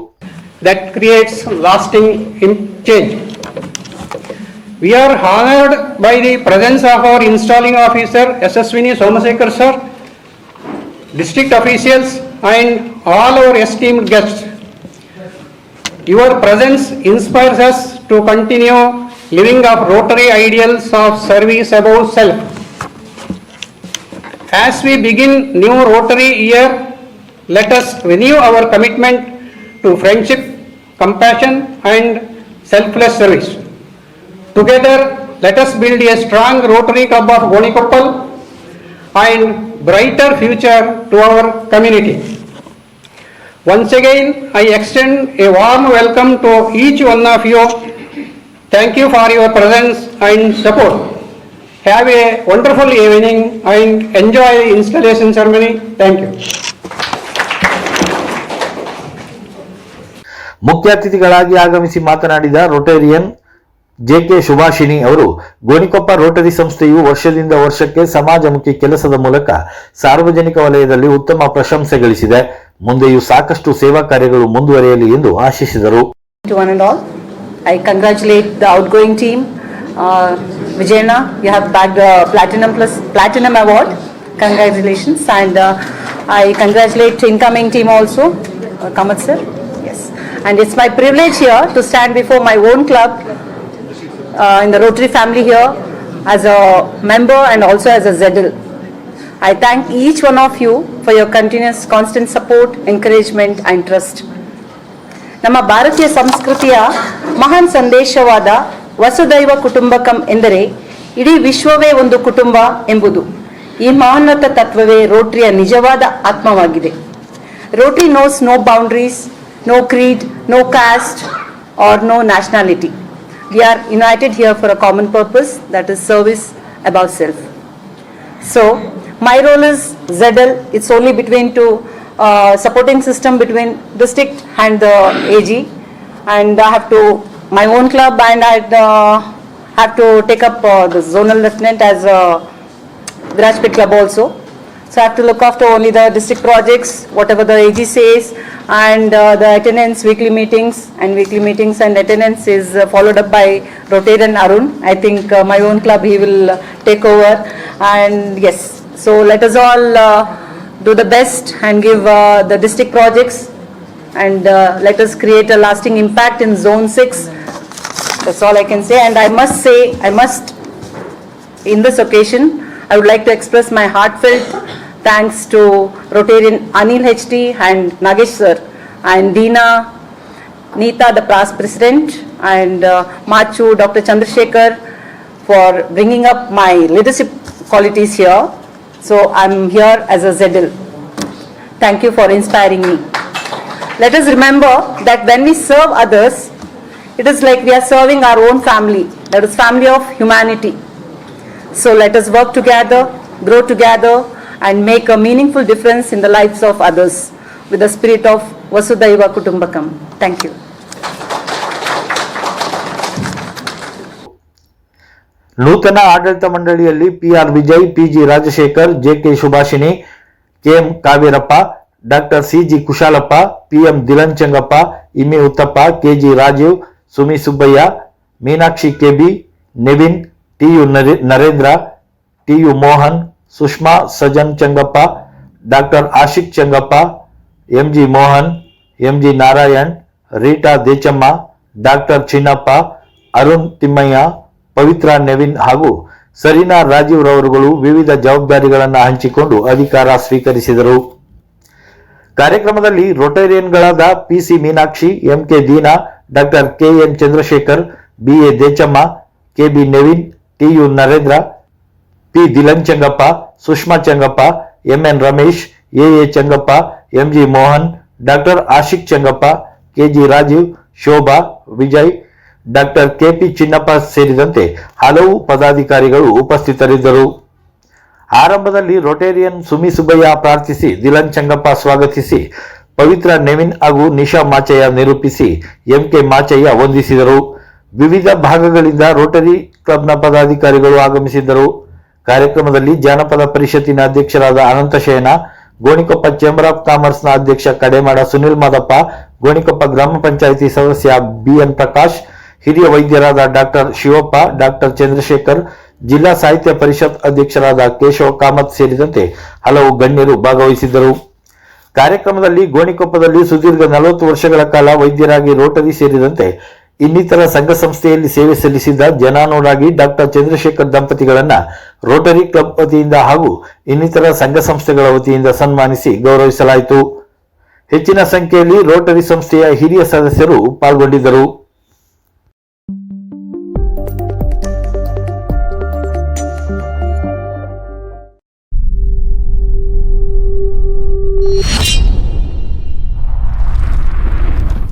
That creates lasting change. We are honored by the presence of our installing officer SSVini Somasekar sir, district officials and all our esteemed guests. Your presence inspires us to continue living of Rotary ideals of service above self. As we begin new Rotary year, let us renew our commitment to friendship, compassion and selfless service. Together, let us build a strong Rotary Club of Gonikoppal and brighter future to our community. Once again, I extend a warm welcome to each one of you. Thank you for your presence and support. Have a wonderful evening and enjoy the installation ceremony. Thank you. ಮುಖ್ಯ ಅತಿಥಿಗಳಾಗಿ ಆಗಮಿಸಿ ಮಾತನಾಡಿದ Rotarian JK Subhashini ಅವರು, Gonikoppa Rotary ಸಂಸ್ಥೆಯು ವರ್ಷದಿಂದ ವರ್ಷಕ್ಕೆ ಸಮಾಜಮುಖಿ ಕೆಲಸದ ಮೂಲಕ ಸಾರ್ವಜನಿಕ ವಲಯದಲ್ಲಿ ಉತ್ತಮ ಪ್ರಶಂಸೆ ಗಳಿಸಿದೆ. ಮುಂದೆಯೂ ಸಾಕಷ್ಟು ಸೇವಾ ಕಾರ್ಯಗಳು ಮುಂದುವರಿಯಲಿ ಎಂದು ಆಶಿಸಿದರು. To one and all. I congratulate the outgoing team. Vijayana, you have bagged the Platinum Award. Congratulations. And I congratulate incoming team also. Kamath sir. Yes. And it's my privilege here to stand before my own club in the Rotary family here as a member and also as a ZL. I thank each one of you for your continuous constant support, encouragement and trust. ನಮ್ಮ ಭಾರತೀಯ ಸಂಸ್ಕೃತಿಯ ಮಹಾನ್ ಸಂದೇಶವಾದ ವಸುದೈವ ಕುಟುಂಬಕಂ ಎಂದರೆ ಇಡೀ ವಿಶ್ವವೇ ಒಂದು ಕುಟುಂಬ ಎಂಬುದು. ಈ ಮಹೋನ್ನತ ತತ್ವವೇ ರೋಟರಿಯ ನಿಜವಾದ ಆತ್ಮವಾಗಿದೆ. Rotary knows no boundaries, no creed, no caste or no nationality. We are united here for a common purpose, that is service above self. So, my role is ZL. It's only between two supporting system between district and the AG, and I have to my own club, and I have to take up the zonal lieutenant as a Virajpet club also. So I have to look after only the district projects, whatever the AG says, and the attendance, weekly meetings and attendance is followed up by Rotarian Arun. I think my own club he will take over, and yes, so let us all do the best and give the district projects, and let us create a lasting impact in Zone 6. That's all I can say, and I must in this occasion I would like to express my heartfelt thanks to Rotarian Anil HT and Nagesh sir and Deena, Neeta the past president, and Machu Dr. Chandrasekhar for bringing up my leadership qualities here. So I'm here as a ZL. Thank you for inspiring me. Let us remember that when we serve others, it is like we are serving our own family, that is family of humanity. So let us work together, grow together and make a meaningful difference in the lives of others with the spirit of Vasudhaiva Kutumbakam. Thank you. ನೂತನ ಆಡಳಿತ ಮಂಡಳಿಯಲ್ಲಿ PR Vijay, PG Rajashekar, JK Subhashini, KM Kaverappa, doctor CG Kushalappa, PM Dilanchangappa, Immi Uthappa, KG Rajeev, Sumi Subbaiah, Meenakshi KB, Nevin, TU Narendra, TU Mohan, Sushma Sajan Changappa, doctor Ashik Changappa, MG Mohan, MG Narayan, Rita Dechamma, doctor Chinnappa, Arun Thimmaiah, Pavithra Nevin ಹಾಗೂ ಸರೀನಾ ರಾಜೀವ್ ರವರುಗಳು ವಿವಿಧ ಜವಾಬ್ದಾರಿಗಳನ್ನು ಹಂಚಿಕೊಂಡು ಅಧಿಕಾರ ಸ್ವೀಕರಿಸಿದರು. ಕಾರ್ಯಕ್ರಮದಲ್ಲಿ ರೊಟೇರಿಯನ್ಗಳಾದ PC Meenakshi, MK Deena, doctor KN Chandrashekar, BA Dechamma, KB Nevin, TU Narendra, P Dilanchangappa, Sushma Changappa, MN Ramesh, AA Changappa, MG Mohan, doctor Ashik Changappa, KG Rajeev, Shobha, Vijay, doctor KP Chinnappa ಸೇರಿದಂತೆ ಹಲವು ಪದಾಧಿಕಾರಿಗಳು ಉಪಸ್ಥಿತರಿದ್ದರು. ಆರಂಭದಲ್ಲಿ ರೊಟೇರಿಯನ್ ಸುಮಿ ಸುಬ್ಬಯ್ಯ ಪ್ರಾರ್ಥಿಸಿ, ದಿಲಂಚಂಗಪ್ಪ ಸ್ವಾಗತಿಸಿ, ಪವಿತ್ರ ನೆವಿನ್ ಹಾಗೂ ನಿಶಾ ಮಾಚಯ್ಯ ನಿರೂಪಿಸಿ, MK ಮಾಚಯ್ಯ ವಂದಿಸಿದರು. ವಿವಿಧ ಭಾಗಗಳಿಂದ ರೋಟರಿ ಕ್ಲಬ್ನ ಪದಾಧಿಕಾರಿಗಳು ಆಗಮಿಸಿದ್ದರು. ಕಾರ್ಯಕ್ರಮದಲ್ಲಿ ಜಾನಪದ ಪರಿಷತ್ತಿನ ಅಧ್ಯಕ್ಷರಾದ ಅನಂತಶಯನ, ಗೋಣಿಕೊಪ್ಪ ಚೇಂಬರ್ ಆಫ್ ಕಾಮರ್ಸ್ನ ಅಧ್ಯಕ್ಷ ಕಡೆಮಾಡ ಸುನಿಲ್ ಮಾದಪ್ಪ, ಗೋಣಿಕೊಪ್ಪ ಗ್ರಾಮ ಪಂಚಾಯಿತಿ ಸದಸ್ಯ BN ಪ್ರಕಾಶ್, ಹಿರಿಯ ವೈದ್ಯರಾದ ಡಾಕ್ಟರ್ ಶಿವಪ್ಪ, ಡಾಕ್ಟರ್ ಚಂದ್ರಶೇಖರ್, ಜಿಲ್ಲಾ ಸಾಹಿತ್ಯ ಪರಿಷತ್ ಅಧ್ಯಕ್ಷರಾದ ಕೇಶವ ಕಾಮತ್ ಸೇರಿದಂತೆ ಹಲವು ಗಣ್ಯರು ಭಾಗವಹಿಸಿದ್ದರು. ಕಾರ್ಯಕ್ರಮದಲ್ಲಿ ಗೋಣಿಕೊಪ್ಪದಲ್ಲಿ ಸುದೀರ್ಘ 40 ವರ್ಷಗಳ ಕಾಲ ವೈದ್ಯರಾಗಿ ರೋಟರಿ ಸೇರಿದಂತೆ ಇನ್ನಿತರ ಸಂಘ ಸಂಸ್ಥೆಯಲ್ಲಿ ಸೇವೆ ಸಲ್ಲಿಸಿದ್ದ ಜನಾನುರಾಗಿ ಡಾಕ್ಟರ್ ಚಂದ್ರಶೇಖರ್ ದಂಪತಿಗಳನ್ನ ರೋಟರಿ ಕ್ಲಬ್ ವತಿಯಿಂದ ಹಾಗೂ ಇನ್ನಿತರ ಸಂಘ ಸಂಸ್ಥೆಗಳ ವತಿಯಿಂದ ಸನ್ಮಾನಿಸಿ ಗೌರವಿಸಲಾಯಿತು. ಹೆಚ್ಚಿನ ಸಂಖ್ಯೆಯಲ್ಲಿ ರೋಟರಿ ಸಂಸ್ಥೆಯ ಹಿರಿಯ ಸದಸ್ಯರು ಪಾಲ್ಗೊಂಡಿದ್ದರು.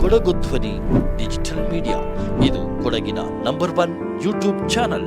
ಕೊಡಗು ಧ್ವನಿ ಡಿಜಿಟಲ್ ಮೀಡಿಯಾ, ಇದು ಕೊಡಗಿನ ನಂಬರ್ 1 ಯೂಟ್ಯೂಬ್ ಚಾನಲ್.